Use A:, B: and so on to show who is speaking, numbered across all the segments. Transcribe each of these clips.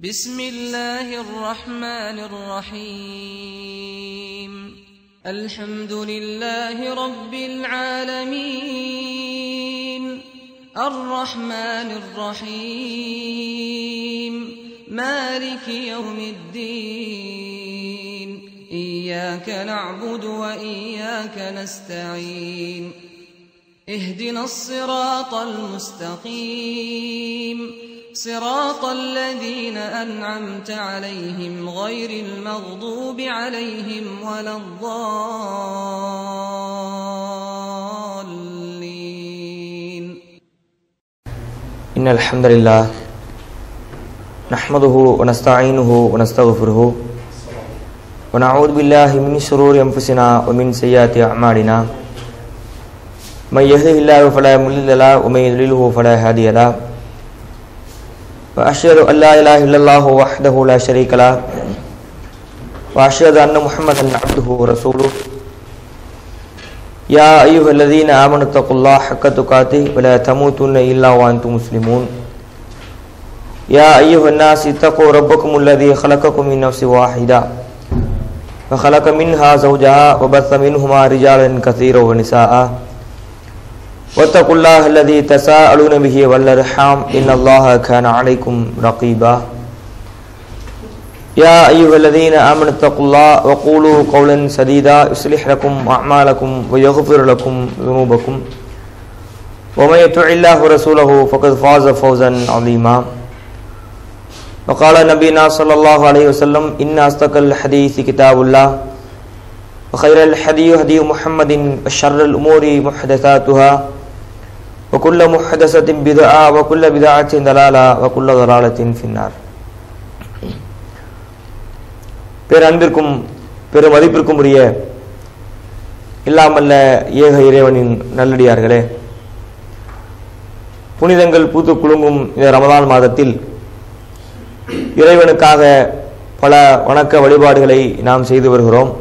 A: بسم الله الرحمن الرحيم الحمد لله رب العالمين الرحمن الرحيم مالك يوم الدين إياك نعبد وإياك نستعين اهدنا الصراط المستقيم صراط الذين أنعمت عليهم غير المغضوب عليهم ولا الضالين.
B: إن الحمد لله نحمده ونستعينه ونستغفره ونعوذ بالله من شرور أنفسنا ومن سيئات أعمالنا من يهده الله فلا مضل له ومن يضلل فلا هادي له وأشهد أن لا إله إلا الله وحده لا شريك له وأشهد أن محمدا عبده ورسوله يا أيها الذين آمنوا اتقوا الله حق تقاته ولا تموتن إلا وأنتم مسلمون يا أيها الناس اتقوا ربكم الذي خلقكم من نفس واحدة وخلق منها زوجها وبث منهما رجالا كثيرا ونساء واتقوا الله الذي تساءلون به والأرحام إن الله كان عليكم رقيبا يا أيها الذين آمنوا اتقوا الله وقولوا قولا سديدا يصلح لكم أعمالكم ويغفر لكم ذنوبكم ومن يطع الله ورسوله فقد فاز فوزا عظيما. وقال نبينا صلى الله عليه وسلم إن أصدق الحديث كتاب الله وخير الهدي هدي محمد وشر الأمور محدثاتها وكل محدثة بدعة وكل بدعة ضلالة وكل ضلالة في النار. பேரன்பிற்கும் பெருமதிப்பிற்கும் உரிய இல்லாமல்ல ஏக இறைவனின் நல்லடியார்களே, புனிதங்கள் பூத்து குலுங்கும் இந்த ரமதான் மாதத்தில் இறைவனுக்காக பல வணக்க வழிபாடுகளை நாம் செய்து வருகிறோம்.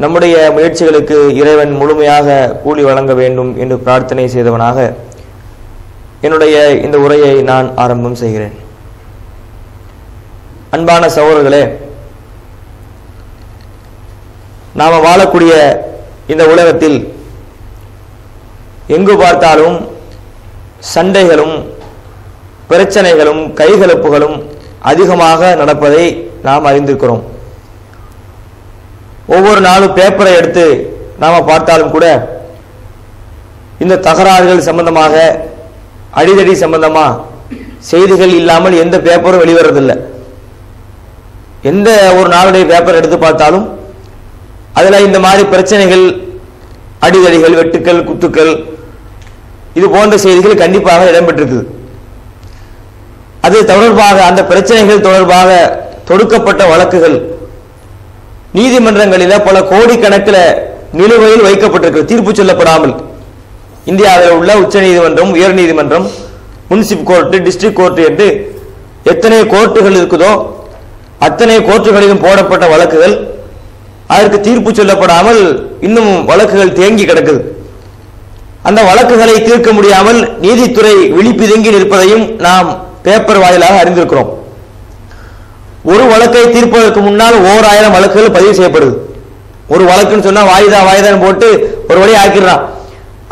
B: நம்முடைய முயற்சிகளுக்கு இறைவன் முழுமையாக கூலி வழங்க வேண்டும் என்று பிரார்த்தனை செய்தவனாக என்னுடைய இந்த உரையை நான் ஆரம்பம் செய்கிறேன். அன்பான சகோதரர்களே, நாம் வாழக்கூடிய இந்த உலகத்தில் எங்கு பார்த்தாலும் சண்டைகளும் பிரச்சனைகளும் கைகலப்புகளும் அதிகமாக நடப்பதை நாம் அறிந்திருக்கிறோம். ஒவ்வொரு நாளும் பேப்பரை எடுத்து நாம பார்த்தாலும் கூட இந்த தகராறுகள் சம்பந்தமாக அடிதடி சம்பந்தமா செய்திகள் இல்லாமல் எந்த பேப்பரும் வெளிவரதில்லை. எந்த ஒரு நாளுடைய பேப்பர் எடுத்து பார்த்தாலும் அதுல இந்த மாதிரி பிரச்சனைகள், அடிதடிகள், வெட்டுக்கள், குத்துக்கள், இது போன்ற செய்திகள் கண்டிப்பாக இடம்பெற்றிருக்கு. அது தொடர்பாக அந்த பிரச்சனைகள் தொடர்பாக தொடுக்கப்பட்ட வழக்குகள் நீதிமன்றங்களில் பல கோடிக்கணக்கில் நிலுவையில் வைக்கப்பட்டிருக்கு, தீர்ப்பு சொல்லப்படாமல். இந்தியாவில் உள்ள உச்ச நீதிமன்றம், உயர் நீதிமன்றம், முனிசிப் கோர்ட்டு, டிஸ்ட்ரிக்ட் கோர்ட்டு என்று எத்தனை கோர்ட்டுகள் இருக்குதோ அத்தனை கோர்ட்டுகளிலும் போடப்பட்ட வழக்குகள் அதற்கு தீர்ப்பு சொல்லப்படாமல் இன்னும் வழக்குகள் தேங்கி கிடக்குது. அந்த வழக்குகளை தீர்க்க முடியாமல் நீதித்துறை விழிப்பிதுங்கி நிற்பதையும் நாம் பேப்பர் வாயிலாக அறிந்திருக்கிறோம். ஒரு வழக்கை தீர்ப்பதற்கு முன்னால் 1000 வழக்குகள் பதிவு செய்யப்படுது. ஒரு வழக்குன்னு சொன்னா வாய்தான் போட்டு ஒரு வழி ஆக்கிடுறான்.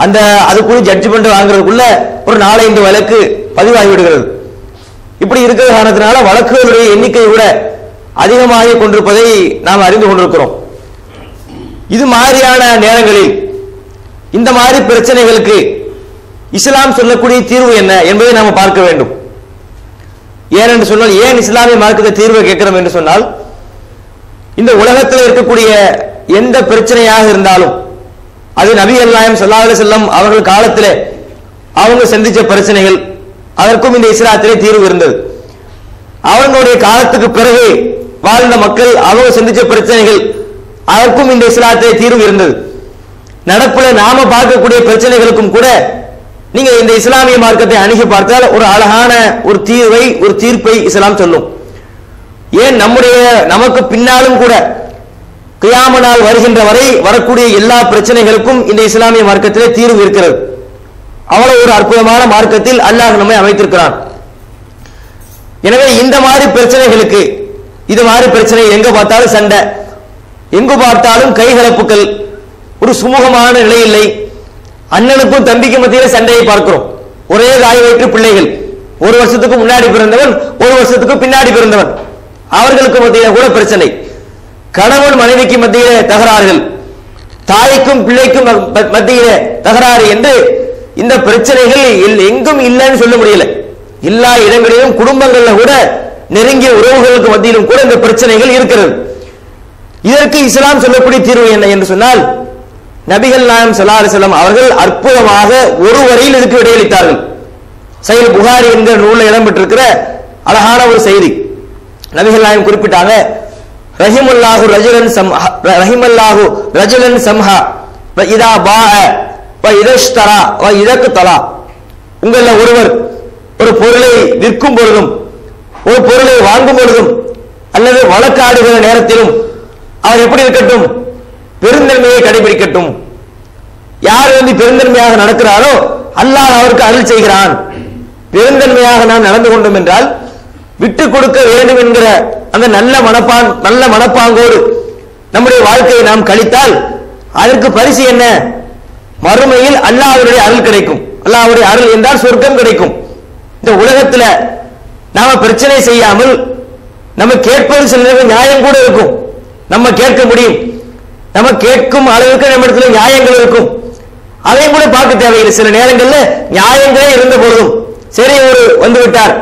B: அந்த அதுக்குள்ள ஜட்ஜ்மெண்ட் வாங்குறதுக்குள்ள ஒரு 4-5 வழக்கு பதிவாகி விடுகிறது. இப்படி இருக்கிற காரணத்தினால வழக்குகளுடைய எண்ணிக்கை கூட அதிகமாக கொண்டிருப்பதை நாம் அறிந்து கொண்டிருக்கிறோம். இது மாதிரியான நேரங்களில் இந்த மாதிரி பிரச்சனைகளுக்கு இஸ்லாம் சொல்லக்கூடிய தீர்வு என்ன என்பதை நாம் பார்க்க வேண்டும். ஏனென்று சொன்னால், ஏன் இஸ்லாமிய மார்க்கத்தை தீர்வை கேட்கிறோம் என்று சொன்னால், இந்த உலகத்தில் இருக்கக்கூடிய எந்த பிரச்சனையாக இருந்தாலும் அது நபி நாயகம் ஸல்லல்லாஹு அலைஹி வஸல்லம் அவர்கள் காலத்திலே அவங்க சந்திச்ச பிரச்சனைகள், அதற்கும் இந்த இஸ்லாத்திலே தீர்வு இருந்தது. அவங்களுடைய காலத்துக்கு பிறகு வாழ்ந்த மக்கள் அவங்க சந்திச்ச பிரச்சனைகள், அதற்கும் இந்த இஸ்லாத்திலே தீர்வு இருந்தது. நடப்புல நாம பார்க்கக்கூடிய பிரச்சனைகளுக்கும் கூட நீங்க இந்த இஸ்லாமிய மார்க்கத்தை அணுகி பார்த்தால் ஒரு அழகான ஒரு தீர்வை, ஒரு தீர்ப்பை இஸ்லாம் சொல்லும். ஏன் நமக்கு பின்னாலும் கூட கியாம நாள் வருகின்ற வரை வரக்கூடிய எல்லா பிரச்சனைகளுக்கும் இந்த இஸ்லாமிய மார்க்கத்திலே தீர்வு இருக்கிறது. அவ்வளவு ஒரு அற்புதமான மார்க்கத்தில் அல்லாஹ் நம்மை அமைத்திருக்கிறான். எனவே இந்த மாதிரி பிரச்சனைகளுக்கு, இது மாதிரி பிரச்சனை எங்க பார்த்தாலும் சண்டை, எங்கு பார்த்தாலும் கைகலப்புகள், ஒரு சுமூகமான நிலை இல்லை. அண்ணனுக்கும் தம்பிக்கும் மத்தியில சண்டையை பார்க்கிறோம். ஒரே தாய் வயிற்று பிள்ளைகள், ஒரு வருஷத்துக்கு முன்னாடி பிறந்தவன், ஒரு வருஷத்துக்கு பின்னாடி பிறந்தவன், அவர்களுக்கு மத்தியில கூட பிரச்சனை. கணவன் மனைவிக்கு மத்தியில தகராறுகள், தாய்க்கும் பிள்ளைக்கும் மத்தியில தகராறு என்று இந்த பிரச்சனைகள் எங்கும் இல்லைன்னு சொல்ல முடியல. எல்லா இடங்களிலும் குடும்பங்கள்ல கூட நெருங்கிய உறவுகளுக்கு மத்தியிலும் கூட இந்த பிரச்சனைகள் இருக்கிறது. இதற்கு இஸ்லாம் சொல்லக்கூடிய தீர்வு என்ன என்று சொன்னால், நபிகள் நாயகம் ஸல்லல்லாஹு அலைஹி வஸல்லம் அவர்கள் அற்புதமாக ஒரு வரியில் இதுக்கு விடையளித்தார்கள். சஹீஹ் புகாரி என்கிற நூலில் இடம்பெற்றிருக்கிற அழகான ஒரு செய்தி. நபிகள் நாயகம் குறிப்பிட்டாங்க, ரஹிமல்லாஹு ரஜுலன் சம்ஹா வ இதா பாஅ வ இதஷ்தரா வ இதக்தலா. உங்கள ஒருவர் ஒரு பொருளை விற்கும் பொழுதும் ஒரு பொருளை வாங்கும் பொழுதும் அல்லது வழக்காடுகிற நேரத்திலும் அவர் எப்படி இருக்கட்டும், பெருந்தன்மையை கடைபிடிக்கட்டும். யார் பெருந்தன்மையாக நடக்கிறாரோ அல்லாஹ் அவருக்கு அருள் செய்கிறான். பெருந்தன்மையாக நாம் நடந்து கொண்டோம் என்றால், விட்டு கொடுக்க வேண்டும் என்கிற அந்த நல்ல மனப்பாங்கோடு நம்முடைய வாழ்க்கையை நாம் கழித்தால் அதற்கு பரிசு என்ன? மறுமையில் அல்லாஹ்வுடைய அருள் கிடைக்கும். அல்லாஹ்வுடைய அருள் என்றால் சொர்க்கம் கிடைக்கும். இந்த உலகத்துல நாம பிரச்சனை செய்யாமல் நம்ம கேட்பது சில நியாயம் கூட இருக்கும். நம்ம கேட்க முடியும், நம்ம கேட்கும் அளவுக்கு நம்ம இடத்துல நியாயங்கள் இருக்கும். அதையும் கூட பார்க்க தேவையில்லை. சில நேரங்கள்ல நியாயங்களே இருந்த பொழுதும் சரி, ஒரு வந்து விட்டார்,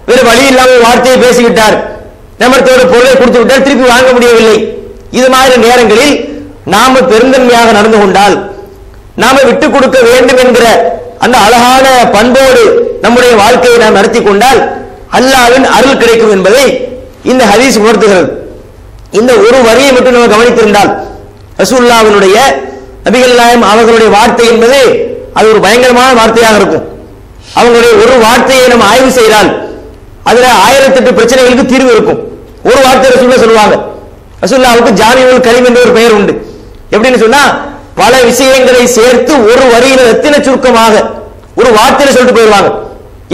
B: வேறு வழி இல்லாமல் வார்த்தையை பேசிவிட்டார், நம்மளோட பொருளை கொடுத்து விட்டால் திருப்பி வாங்க முடியவில்லை. இது மாதிரி நேரங்களில் நாம பெருந்தன்மையாக நடந்து கொண்டால், நாம விட்டு கொடுக்க வேண்டும் என்கிற அந்த அழகான பண்போடு நம்முடைய வாழ்க்கையை நாம் நடத்தி கொண்டால் அல்லாஹ்வின் அருள் கிடைக்கும் என்பதை இந்த ஹதீஸ் உணர்த்துகிறது. இந்த ஒரு வரியை மட்டும் நம்ம கவனித்திருந்தால், ரசூலுல்லாஹ்வினுடைய நபிகள் நாயகம் அவர்களுடைய வார்த்தை என்பது அது ஒரு பயங்கரமான வார்த்தையாக இருக்கும். அவங்களுடைய ஒரு வார்த்தையை நம்ம ஆய்வு செய்தால் அதுல 1008 பிரச்சனைகளுக்கு தீர்வு இருக்கும். ஒரு வார்த்தை ரசூலுல்லாஹ் சொல்லுவாங்க. ரசூலுல்லாஹ்வுக்கு ஜாமிஉல் கலீம் என்ற ஒரு பெயர் உண்டு. எப்படின்னு சொன்னா, பல விஷயங்களை சேர்த்து ஒரு வரியில ரத்தின சுருக்கமாக ஒரு வார்த்தையில சொல்லிட்டு போயிடுவாங்க.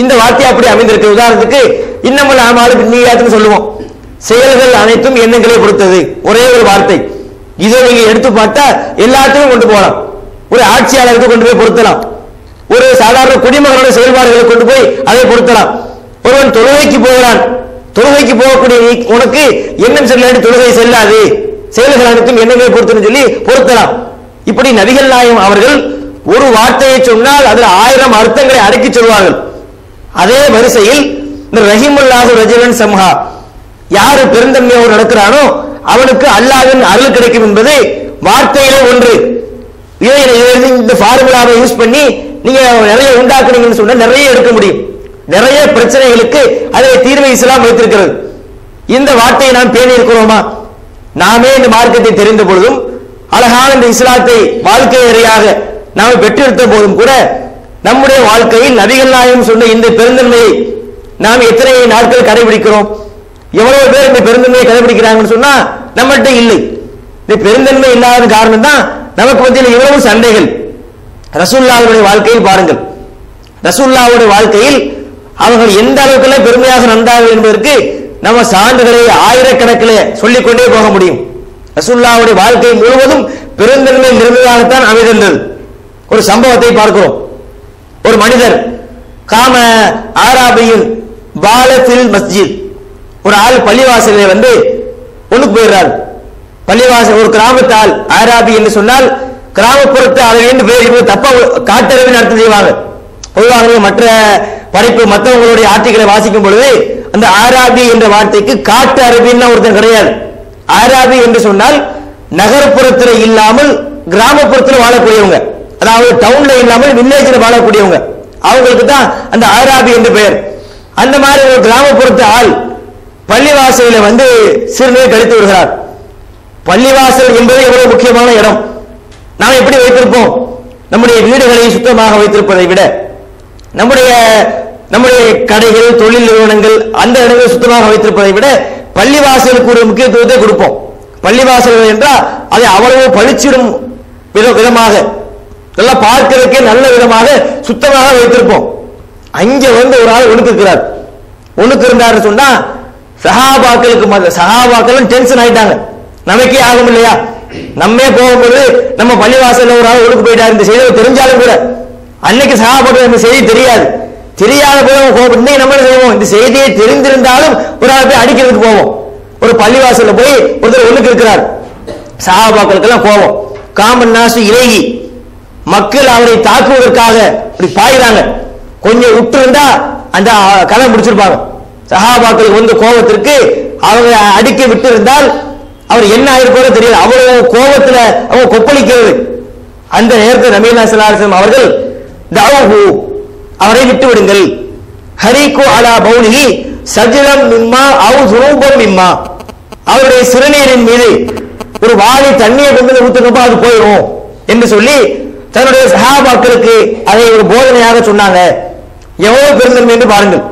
B: இந்த வார்த்தை அப்படி அமைந்திருக்கு. உதாரணத்துக்கு, இன்னமல் அமாலு பின்னியாத்துன்னு சொல்லுவோம். செயல்கள் அனைத்தும் எண்ணங்களை பொறுத்தது, ஒரே ஒரு வார்த்தை. இதை நீங்க எடுத்து பார்த்தா எல்லாத்தையும் கொண்டு போகலாம். ஒரு ஆட்சியாளருக்கு கொண்டு போய் பொருத்தலாம், ஒரு சாதாரண குடிமகனோட செயல்பாடுகளை கொண்டு போய் அதை பொருத்தலாம். ஒருவன் தொழுகைக்கு போகிறான், தொழுகைக்கு போகக்கூடிய உனக்கு எண்ணம் செல்லாது, தொழுகை செல்லாது, செயல்கள் அனைத்தும் எண்ணங்களை பொறுத்துன்னு சொல்லி பொருத்தலாம். இப்படி நபிகள் நாயகம் அவர்கள் ஒரு வார்த்தையை சொன்னால் அதில் 1000 அர்த்தங்களை அடக்கி சொல்வார்கள். அதே வரிசையில் இந்த ரஹிமல்லாஹு ரஜுலன் சம்ஹா, யாரு பெருந்தன்மையோடு நடக்கிறானோ அவனுக்கு அல்லாஹ்வின் அருள் கிடைக்கும் என்பது வார்த்தையிலே ஒன்று. இந்த ஃபார்முலாவை யூஸ் பண்ணி நீங்க நிறைய உண்டாக்குனீங்கன்னு சொன்னா நிறைய எடுக்க முடியும். நிறைய பிரச்சனைகளுக்கு அதை தீர்வை இஸ்லாம் வைத்திருக்கிறது. இந்த வார்த்தையை நாம் பேணி இருக்கிறோமா? நாமே இந்த மார்க்கத்தை தெரிந்த பொழுதும் அழகான இந்த இஸ்லாத்தை வாழ்க்கை அறியாக நாம் பெற்றெடுத்த போதும் கூட நம்முடைய வாழ்க்கையில் நபிகள் நாயகம் சொன்ன இந்த பெருந்தன்மையை நாம் எத்தனை நாட்கள் கடைபிடிக்கிறோம்? எவ்வளவு பேர் இந்த பெருந்தன்மையை கடைபிடிக்கிறாங்கன்னு சொன்னா நம்மகிட்ட இல்லை. இந்த பெருந்தன்மை இல்லாத காரணம் தான் நமக்கு மத்தியில் இவ்வளவு சண்டைகள். ரசூலுல்லாஹ்வுடைய வாழ்க்கையில் பாருங்கள், ரசூலுல்லாஹ்வுடைய வாழ்க்கையில் அவர்கள் எந்த அளவுக்கு பெருமையாக நடந்தார்கள் என்பதற்கு நம்ம சான்றுகளை ஆயிரக்கணக்கில் சொல்லிக்கொண்டே போக முடியும். ரசூலுல்லாஹ்வுடைய வாழ்க்கை முழுவதும் பெருந்தன்மை நிறைந்ததாகத்தான் அமைந்திருந்தது. ஒரு சம்பவத்தை பார்க்கிறோம். ஒரு மனிதர் காம ஆராபியின் பாலத்தில் மஸ்ஜித், ஒரு ஆள் பள்ளிவாசலில் வந்து ஒண்ணுக்கு போயிடுறார். பள்ளிவாசல் ஒரு கிராமத்தால், ஆராபி என்று சொன்னால் கிராமப்புறத்து அளவில் பேர் தப்பா காட்டறிவின் அர்த்தம் செய்வாங்க. பொதுவாக மற்ற படைப்பு மற்றவங்களுடைய ஆட்சிகளை வாசிக்கும் பொழுது அந்த ஆராபி என்ற வார்த்தைக்கு காட்டு அரபின்னு ஒருத்தன் கிடையாது. ஆராபி என்று சொன்னால் நகர்ப்புறத்தில் இல்லாமல் கிராமப்புறத்தில் வாழக்கூடியவங்க, அதாவது டவுன்ல இல்லாமல் வில்லேஜில் வாழக்கூடியவங்க, அவங்களுக்கு தான் அந்த ஆராபி என்று பெயர். அந்த மாதிரி ஒரு கிராமப்புறத்து ஆள் பள்ளிவாசலில் வந்து சிறுநீர் கழித்து விடுகிறார். பள்ளிவாசல் என்பது எவ்வளவு முக்கியமான இடம். நாம் எப்படி வைத்திருப்போம்? நம்முடைய வீடுகளை சுத்தமாக வைத்திருப்பதை விட நம்முடைய கடைகள், தொழில் நிறுவனங்கள் அந்த இடங்களை சுத்தமாக வைத்திருப்பதை விட பள்ளிவாசலுக்கு ஒரு முக்கியத்துவத்தை கொடுப்போம். பள்ளிவாசல் என்றால் அதை அவ்வளவு பழிச்சிடும் விதமாக, நல்லா பார்க்கிறதுக்கே நல்ல விதமாக சுத்தமாக வைத்திருப்போம். அங்கே வந்து ஒரு ஆள் ஒழுக்கிறார். ஒண்ணுக்கு இருந்தாரு சொன்னா சஹாபாக்கள் டென்ஷன் ஆயிட்டாங்க. நமக்கே ஆகும் இல்லையா? நம்மே போகும்போது நம்ம பள்ளிவாசல்ல ஒரு ஆள் ஒழுக்கு போயிட்டாரு, இந்த செய்தி தெரிஞ்சாலும் கூட அன்னைக்கு சஹாபாக்கள் இந்த செய்தி தெரியாத போது கோபப்பட்டு நம்ம என்ன செய்வோம்? இந்த செய்தியை தெரிந்திருந்தாலும் ஒரு ஆள் போய் அடிக்கிறதுக்கு போவோம். ஒரு பள்ளிவாசல்ல போய் ஒருத்தர் ஒண்ணுக்கு இருக்கிறார், சஹாபாக்களுக்கு எல்லாம் கோபம். காமன் நாசு இலகி, மக்கள் அவரை தாக்குவதற்காக இப்படி பாயிறாங்க. கொஞ்சம் விட்டு இருந்தா அந்த கதை முடிச்சிருப்பாங்க. சஹாபாக்களுக்கு வந்து கோபத்திற்கு அவங்க அடிக்க விட்டு இருந்தால் அவர் என்ன ஆயிருப்போது தெரியாது. அவ்வளவு கோபத்துல அவங்க கொப்பளிக்கிறது. அந்த நேரத்தில் நபி ஸல்லல்லாஹு அலைஹி வஸல்லம் அவர்கள் தஅவுஹு, அவரை விட்டு விடுங்கள், ஹரிகு அலா பௌலிஹி சஜலம் மிம்மா அவு துரூபம் மிம்மா, அவருடைய சிறுநீரின் மீது ஒரு வாளி தண்ணியை கொண்டு ஊத்துக்கப்போ அது போயிடும் என்று சொல்லி தன்னுடைய சஹாபாக்களுக்கு அதை ஒரு போதனையாக சொன்னாங்க. எவ்வளவு பெருந்தன்மை என்று பாருங்கள்.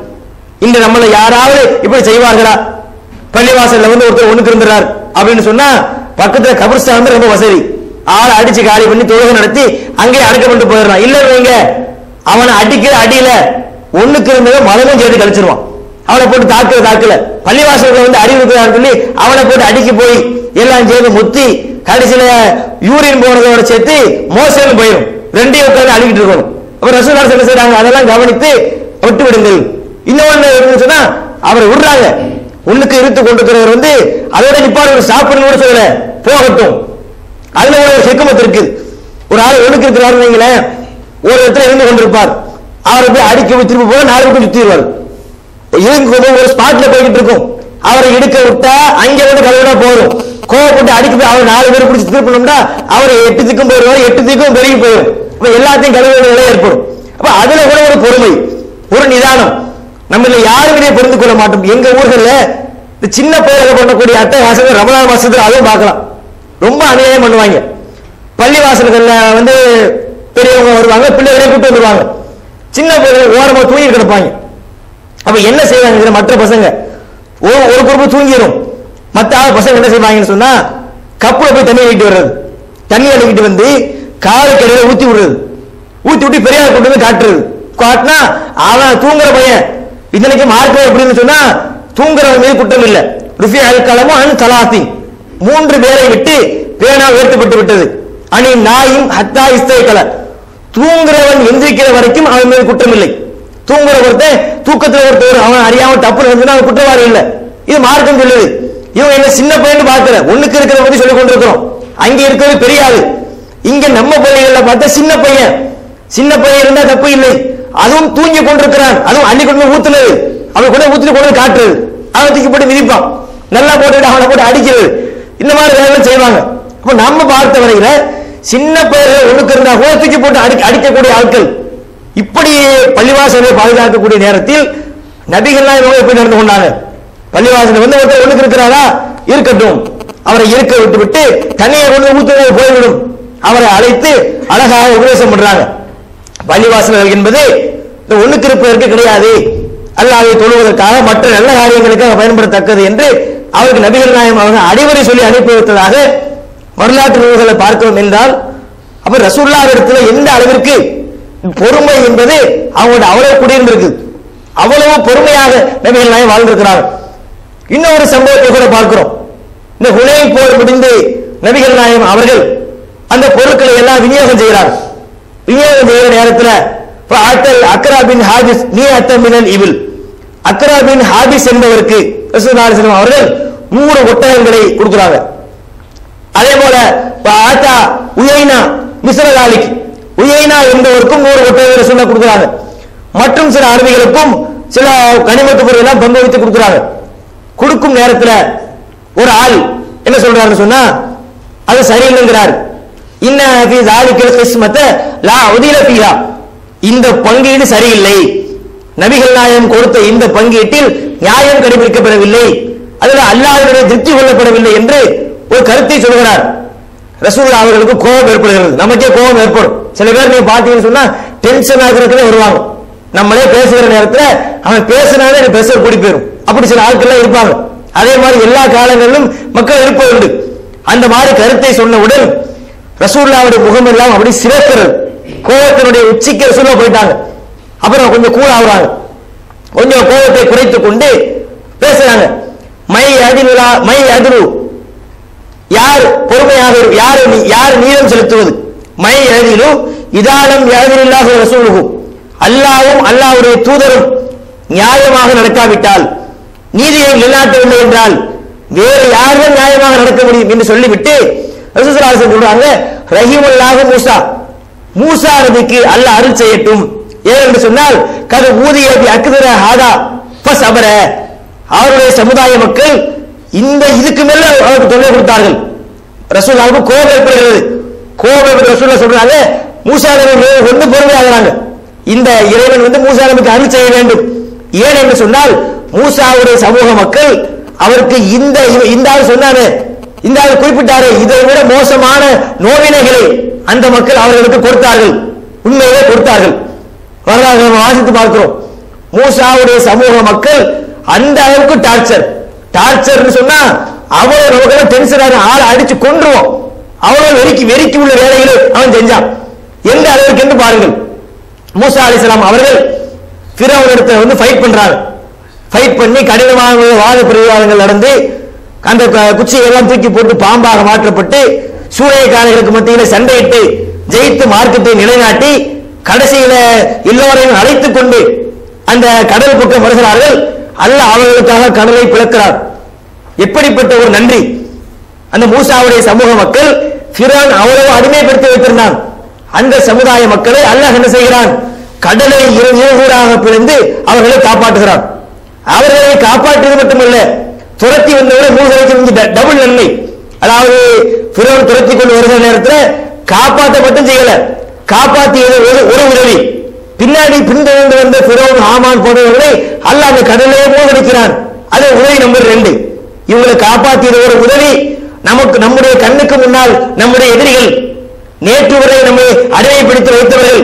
B: இன்று நம்மள யாராவது இப்படி செய்வார்களா? பள்ளிவாசல்ல வந்து ஒருத்தர் ஒண்ணுக்கு இருந்தார் அப்படின்னு சொன்னா பக்கத்துல கபிரிஸ்தான் வந்து ரொம்ப வசதி, ஆளை அடிச்சு காலி பண்ணி தொழுகை நடத்தி அங்கேயே அடக்கப்பட்டு போயிடறான். இல்ல வைங்க, அவனை அடிக்கிற அடியில ஒண்ணுக்கு இருந்ததை மதமும் சேர்த்து கழிச்சிருவான். அவனை போட்டு தாக்கல பள்ளிவாசல்ல வந்து அறிவுறுக்கிறான்னு சொல்லி அவனை போட்டு அடிக்க போய் எல்லாம் சேர்ந்து முத்தி கடைசியில யூரின் போனதோட சேர்த்து மோசம் போயிடும். ரெண்டையும் உட்கார்ந்து அடிக்கிட்டு இருக்கணும். அப்ப ரசூலுல்லாஹ் என்ன செய்றாங்க? அதெல்லாம் கவனித்து விட்டு விடுங்கள். இன்னொன்னு சொன்னா அவரை விடுறாங்க. உள்ளுக்கு இருந்து கொண்டிருக்கிறவர் வந்து அதோட நிப்பாடு ஒரு சாப்பிடணும் கூட சொல்லல, போகட்டும். அதுல ஒரு ஹிக்மத் இருக்கு. ஒரு ஆள் ஒண்ணுக்கு இருக்கிறாரு வைங்களேன், ஒரு இடத்துல இருந்து கொண்டிருப்பார், அவரை போய் அடிக்க திரும்ப போல 4 பக்கம் சுத்திடுவார். ஒரு ஸ்பாட்ல போய்கிட்டு இருக்கும், அவரை இடுக்க விட்டா அங்க வந்து கழுவினா போதும், கோவப்பட்டு அடிக்க போய் அவர் 4 பேர் பிடிச்சி திருப்பணும்னா அவர் 8 திக்கும் போயிடுவார், 8 திக்கும் பெருகி போயிடும். அப்ப எல்லாத்தையும் கழுவுற நிலை ஏற்படும். அப்ப அதுல கூட ஒரு பொறுமை, ஒரு நிதானம் நம்ம யாருமே புரிந்து கொள்ள மாட்டோம். எங்க ஊர்கள்ல இந்த சின்ன பயிர்கள் பண்ணக்கூடிய அட்டகாசங்கள் ரமலான் மாசத்துல அதுவும் பார்க்கலாம். ரொம்ப அநியாயம் பண்ணுவாங்க. பள்ளிவாசல்கள்ல வந்து பெரியவங்க வருவாங்க, பிள்ளைகளை கூட்டு வந்துருவாங்க, சின்ன பயிர்கள் ஓரமா தூங்கி கிடப்பாங்க. அப்ப என்ன செய்வாங்க? மற்ற பசங்க ஒரு குரூப் தூங்கிடும், மற்ற பசங்க என்ன செய்வாங்கன்னு சொன்னா கப்புல போய் தண்ணி அடிக்கிட்டு வர்றது, தண்ணி அடிக்கிட்டு வந்து காலுக்கு இடையில ஊத்தி விடுறது, ஊத்தி விட்டு பெரியார் கொண்டு வந்து காட்டினா அவன் தூங்குற பையன். இதனைக்கு மார்க்க எப்படின்னு சொன்னா தூங்குறவன் மீது குற்றம் இல்லை. ருஃபி அல்கலமும் அன் தலாத்தி, 3 பேரை விட்டு பேனா உயர்த்தப்பட்டு விட்டது. அனி நாயும் ஹத்தா இஸ்தைகல, தூங்குறவன் எந்திரிக்கிற வரைக்கும் அவன் மீது குற்றம் இல்லை. தூங்குற ஒருத்தன் தூக்கத்தில் ஒருத்தர் அவன் அறியாம தப்பு நடந்துன்னா அவன் குற்றவாளி இல்லை. இது மார்க்கம் சொல்லுது. இவன் என்ன சின்ன பையன் பார்க்கல, ஒண்ணுக்கு இருக்கிற பத்தி சொல்லிக் கொண்டிருக்கிறோம். அங்க இருக்கிறது பெரியாது. இங்க நம்ம பள்ளிகள்ல பார்த்தா சின்ன பையன் இருந்தா தப்பு இல்லை. அதுவும் தூங்கி கொண்டிருக்கிறான், அதுவும் அள்ளி கொண்டு ஊத்துனது, அவன் கூட ஊத்துட்டு கொண்டு காட்டுறது, அவன் தூக்கி போட்டு மிதிப்பான், நல்லா போட்டு அவனை போட்டு அடிக்கிறது, இந்த மாதிரி வேலை செய்வாங்க. அப்ப நம்ம பார்த்த வரையில சின்ன பையன் ஒண்ணுக்கு இருந்தா கூட தூக்கி போட்டு அடிக்கக்கூடிய ஆட்கள். இப்படி பள்ளிவாசலை பாதுகாக்கக்கூடிய நேரத்தில் நபிகள்லாம் இவங்க எப்படி நடந்து கொண்டாங்க? பள்ளிவாசல் வந்து ஒருத்தர் ஒண்ணுக்கு இருக்கிறாரா, இருக்கட்டும், அவரை இருக்க விட்டு தண்ணியை கொண்டு ஊத்துறது போய்விடும். அவரை அழைத்து அழகாக உபதேசம் பண்றாங்க. பள்ளிவாசல்கள் என்பது இந்த ஒண்ணுக்கு இருப்பதற்கு கிடையாது, அல்லாஹ்வை தொழுவதற்காக மற்ற நல்ல காரியங்களுக்காக பயன்படுத்தத்தக்கது என்று அவருக்கு நபிகள் நாயகம் அவங்க அறிவுரை சொல்லி அனுப்பி வைத்ததாக வரலாற்று நூல்களை பார்க்கிறோம் என்றால், அப்ப ரசூலுல்லாஹ் இடத்துல எந்த அளவிற்கு பொறுமை என்பது அவங்களோட அவ்வளவு குடியிருந்திருக்கு, அவ்வளவு பொறுமையாக நபிகள் நாயகம் வாழ்ந்திருக்கிறார்கள். இன்னொரு சம்பவத்தை கூட பார்க்கிறோம். இந்த ஹுனைன் போர் முடிந்து நபிகள் நாயகம் அவர்கள் அந்த பொருட்களை எல்லாம் விநியோகம் செய்கிறார்கள். விநியோகம் செய்கிற நேரத்தில் அக்ரா பின் ஹாபிஸ் நீ அத்தமினல் இவில், அக்ரா பின் ஹாபிஸ் என்பவருக்கு ரசூலுல்லாஹி அலைஹி வஸல்லம் அவர்கள் 100 ஒட்டகங்களை கொடுக்கிறாங்க. அதே போல ஆத்தா உயைனா மிஸ்ரகாலிக், உயைனா என்பவருக்கும் 100 ஒட்டகங்களை ரசூலுல்லாஹ் கொடுக்கிறாங்க. மற்றும் சில அரபிகளுக்கும் சில கனிமத்து பொருள் எல்லாம் பங்கு வைத்து கொடுக்கிறாங்க. கொடுக்கும் நேரத்தில் ஒரு ஆள் என்ன சொல்றாருன்னு சொன்னா அது சரியில்லைங்கிறார். இன்ன ஃபீ ஸாலிகல் கிஸ்மத லா உதில ஃபீஹா, இந்த பங்கீடு சரியில்லை, நபிகள் நாயகம் கொடுத்த இந்த பங்கீட்டில் நியாயம் கடைபிடிக்கப்படவில்லை, அதுல அல்லாஹ்வுடைய திருப்தி கொள்ளப்படவில்லை என்று ஒரு கருத்தை சொல்கிறார். ரசூலுல்லாஹ் அவர்களுக்கு கோபம் ஏற்படுகிறது. நமக்கே கோபம் ஏற்படும். சில பேர் நீங்க பாத்தீங்கன்னு சொன்னா டென்ஷன் ஆகிறதுக்குனே வருவாங்க. நம்மளே பேசுகிற நேரத்தில் அவன் பேசினாலே எனக்கு பிரஷர் கூடி போயிடும். அப்படி சில ஆட்கள் இருப்பாங்க. அதே மாதிரி எல்லா காலங்களிலும் மக்கள் இருப்பதுண்டு. அந்த மாதிரி கருத்தை சொன்னவுடன் ரசூலுல்லாஹ்வுடைய முகம் எல்லாம் அப்படி சிவக்கிறது, கோபத்தினுடைய உச்சிக்கு ரசூலுல்லாஹ் போயிட்டாங்க. அப்புறம் கொஞ்சம் கூல் ஆகுறாங்க. கொஞ்சம் கோபத்தை குறைத்துக் கொண்டு பேசுறாங்க. மை அதிரு, யார் பொறுமையாக, யார் நீதம் செலுத்துவது, மை அதிரு இதாலம் யாதில்லாஹு ரசூலுஹு, அல்லாஹ்வும் அல்லாஹ்வுடைய தூதரும் நியாயமாக நடக்காவிட்டால், நீதியை நிலைநாட்டவில்லை என்றால் வேறு யாரும் நியாயமாக நடக்க முடியும் என்று சொல்லிவிட்டு ரசூலுல்லாஹி ஸல்லல்லாஹு அலைஹி வஸல்லம் சொல்றாங்க, ரஹீமுல்லாஹு மூசா, மூசா நபிக்கு அல்லாஹ் அருள் செய்யட்டும். ஏனென்று சொன்னால் கது ஊதிய அக்தர ஹாதா ஃபஸபர, அவருடைய சமுதாய மக்கள் இந்த இதுக்கு மேல அவருக்கு தொல்லை கொடுத்தார்கள். ரசூலுல்லாஹ்வுக்கு கோபம் ஏற்படுகிறது. கோபம் ரசூலுல்லாஹ் சொல்றாங்க, மூசா நபி ஒன்று பொறுமையாகிறாங்க, இந்த இறைவன் மூசா நபிக்கு அருள் செய்ய வேண்டும். ஏன் என்று சொன்னால் மூசாவுடைய சமூக மக்கள் அவருக்கு இந்த ஆள் சொன்னாரு, இந்த ஆள் குறிப்பிட்டாரு, இதை விட மோசமான நோவினைகளை அந்த மக்கள் அவர்களுக்கு கொடுத்தார்கள், உண்மையிலே கொடுத்தார்கள். வரலாறு வாசித்து பார்க்கிறோம். மூசாவுடைய சமூக மக்கள் அந்த அளவுக்கு டார்ச்சர் சொன்னா அவ்வளவு நமக்கு டென்ஷன் ஆகும், ஆளை அடிச்சு கொன்றுவோம், அவ்வளவு வெறிக்கி உள்ள வேலைகளை அவன் செஞ்சான். எந்த அளவுக்கு என்று பாருங்கள். மூசா அலைஹிஸ்ஸலாம் அவர்கள் ஃபிரௌனிடத்தை ஃபைட் பண்றாங்க. ஃபைட் பண்ணி கடினமான வாத பிரதிவாதங்கள் நடந்து அந்த குச்சியை எல்லாம் தூக்கி போட்டு பாம்பாக மாற்றப்பட்டு சூறைக்காரர்களுக்கு மத்தியில் சண்டையிட்டு ஜெயித்து மார்க்கத்தை நிலைநாட்டி கடைசியில எல்லோரையும் அழைத்துக் கொண்டு அந்த கடல் பக்கம் வருகிறார்கள். அல்லாஹ் அவர்களுக்காக கடலை பிளக்கிறார். எப்படிப்பட்ட ஒரு நன்றி! அந்த மூசாவுடைய சமூக மக்கள் ஃபிரௌன் அவ்வளவு அடிமைப்படுத்தி வைத்திருந்தான். அந்த சமுதாய மக்களை அல்லாஹ் என்ன செய்கிறான்? கடலை இருகூறாக பிளந்து அவர்களை காப்பாற்றுகிறான். அவர்களை காப்பாற்றியது மட்டுமல்ல, துரத்தி வந்தவரை மூசைக்கு டபுள் நன்மை. அதாவது ஃபிரௌன் துரத்தி கொண்டு வருகிற நேரத்தில் காப்பாற்ற மட்டும் செய்யல, காப்பாற்றியது ஒரு உதவி. பின்னாடி பின்தொடர்ந்து வந்த ஃபிரௌன், ஹாமான் போன்றவர்களை அல்லாஹ் அந்த கடலையே மூழ்கடிக்கிறான். அது உதவி நம்பர் 2. இவங்களை காப்பாற்றியது ஒரு உதவி. நமக்கு நம்முடைய கண்ணுக்கு முன்னால் நம்முடைய எதிரிகள், நேற்று வரை நம்மை அடிமைப்படுத்தி வைத்தவர்கள்,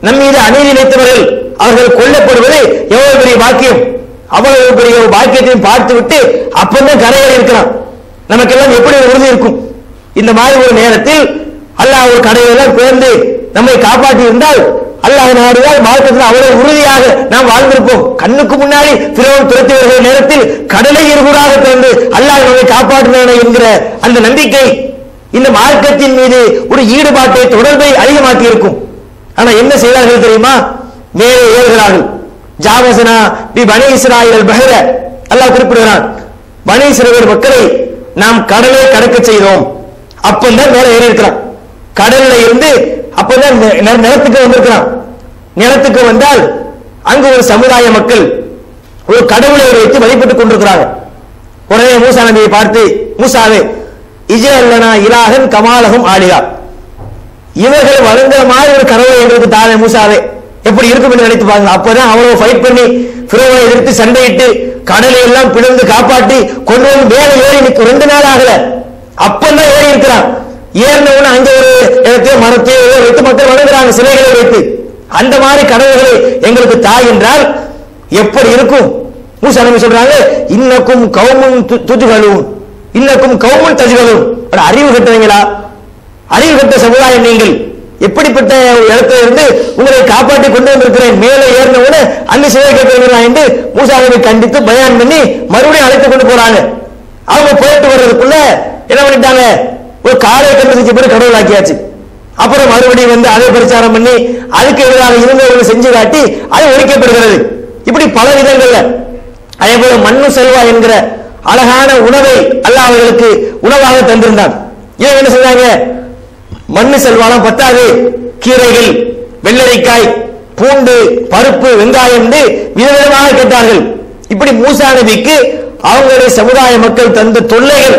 B: நம் மீது அநீதி வைத்தவர்கள், அவர்கள் கொல்லப்படுவது எவ்வளவு பெரிய பாக்கியம்! அவ்வளவு பெரிய பாக்கியத்தையும் பார்த்து விட்டு அப்பதான் கரையேறி இருக்கிறான். நமக்கெல்லாம் எப்படி உறுதி இருக்கும்? இந்த மாதிரி ஒரு நேரத்தில் அல்லாஹ் ஒரு கடையெல்லாம் பிறந்து நம்மை காப்பாற்றி இருந்தால், அல்லாஹ் நாடினால் மார்க்கத்தில் அவ்வளவு உறுதியாக நாம் வாழ்ந்திருப்போம். கண்ணுக்கு முன்னாடி ஃபிரௌன் துரத்தி வருகிற நேரத்தில் கடலை இருகூறாக திறந்து அல்லாஹ் நம்மை காப்பாற்றினானே என்கிற அந்த நம்பிக்கை இந்த மார்க்கத்தின் மீது ஒரு ஈடுபாட்டை, தொடர்பை அதிகமாக்கி இருக்கும். ஆனா என்ன செய்தார்கள் தெரியுமா? மேலே ஏறுகிறார்கள். ஜாவசனா பி பனி இஸ்ராயீல் பஹர, அல்லாஹ் குறிப்பிடுகிறான், பனி இஸ்ராயீல் மக்களை நாம் கடலை கடக்க செய்தோம். அப்பதான் மேலே ஏறி இருக்கிறான். கடல்ல இருந்து அப்பதான் நிலத்துக்கு வந்திருக்கிறான். நிலத்துக்கு வந்தால் அங்கு ஒரு சமுதாய மக்கள் ஒரு கடவுளை வைத்து வழிபட்டுக் கொண்டிருக்கிறாங்க. உடனே மூசா நபியை பார்த்து, மூசாவே இஜல்லனா இலாஹன் கமாலஹும் ஆலியா, இவர்கள் வழங்குற மாதிரி ஒரு கடவுளை எங்களுக்கு தானே மூசாவே, எப்படி இருக்கும் என்று நினைத்து பாருங்க. அப்பதான் அவ்வளவு ஃபைட் பண்ணி ஃபிரௌனை எதிர்த்து சண்டையிட்டு கடலை எல்லாம் பிளந்து காப்பாற்றி கொண்டு வந்து மேலே ஏறி நிற்கும். 2 நாள் ஆகல, அப்பதான் ஏறி இருக்கிறான். ஏறினவுன்னு அங்க ஒரு இடத்தையோ மரத்தையோ வைத்து மக்கள் வணங்குறாங்க, சிலைகளை வைத்து. அந்த மாதிரி கடவுள்களை எங்களுக்கு தாய் என்றால் எப்படி இருக்கும்? மூசா நபி சொல்றாங்க, இன்னக்கும் கௌமுன் துஜ்ஹலூன், இன்னக்கும் கௌமுன் தஜ்ஹலூன். அறிவு கட்டவங்களா? அறிவு கட்ட சமுதாயம் நீங்கள். எப்படிப்பட்ட இடத்துல இருந்து உங்களை காப்பாற்றி கொண்டு வந்திருக்கிறேன், மேலே ஏறினவுடனே அந்த சிலை கேட்கிறீங்களா என்று மூசா நபி கண்டித்து பயான் பண்ணி மறுபடியும் அழைத்து கொண்டு போறாங்க. அவங்க போயிட்டு வர்றதுக்குள்ள என்ன பண்ணிட்டாங்க? ஒரு காலை கண்டுபிடிச்ச பிறகு கடவுள் ஆக்கியாச்சு. அப்புறம் மறுபடியும் அதை பிரச்சாரம் பண்ணி அதுக்கு எதிராக இருந்தவர்களை செஞ்சு காட்டி அது ஒழிக்கப்படுகிறது. இப்படி பல விதங்கள்ல. அதே போல மண்ணு செல்வா என்கிற அழகான உணவை அல்லாஹ் அவர்களுக்கு உணவாக தந்திருந்தான். ஏன் என்ன செஞ்சாங்க? மண்ணு செல்வாலாம் பத்தாது, கீரைகள், வெள்ளரிக்காய், பூண்டு, பருப்பு, வெங்காயம் என்று விதவிதமாக கேட்டார்கள். இப்படி மூசா நபிக்கு அவங்களுடைய சமுதாய மக்கள் தந்த தொல்லைகள்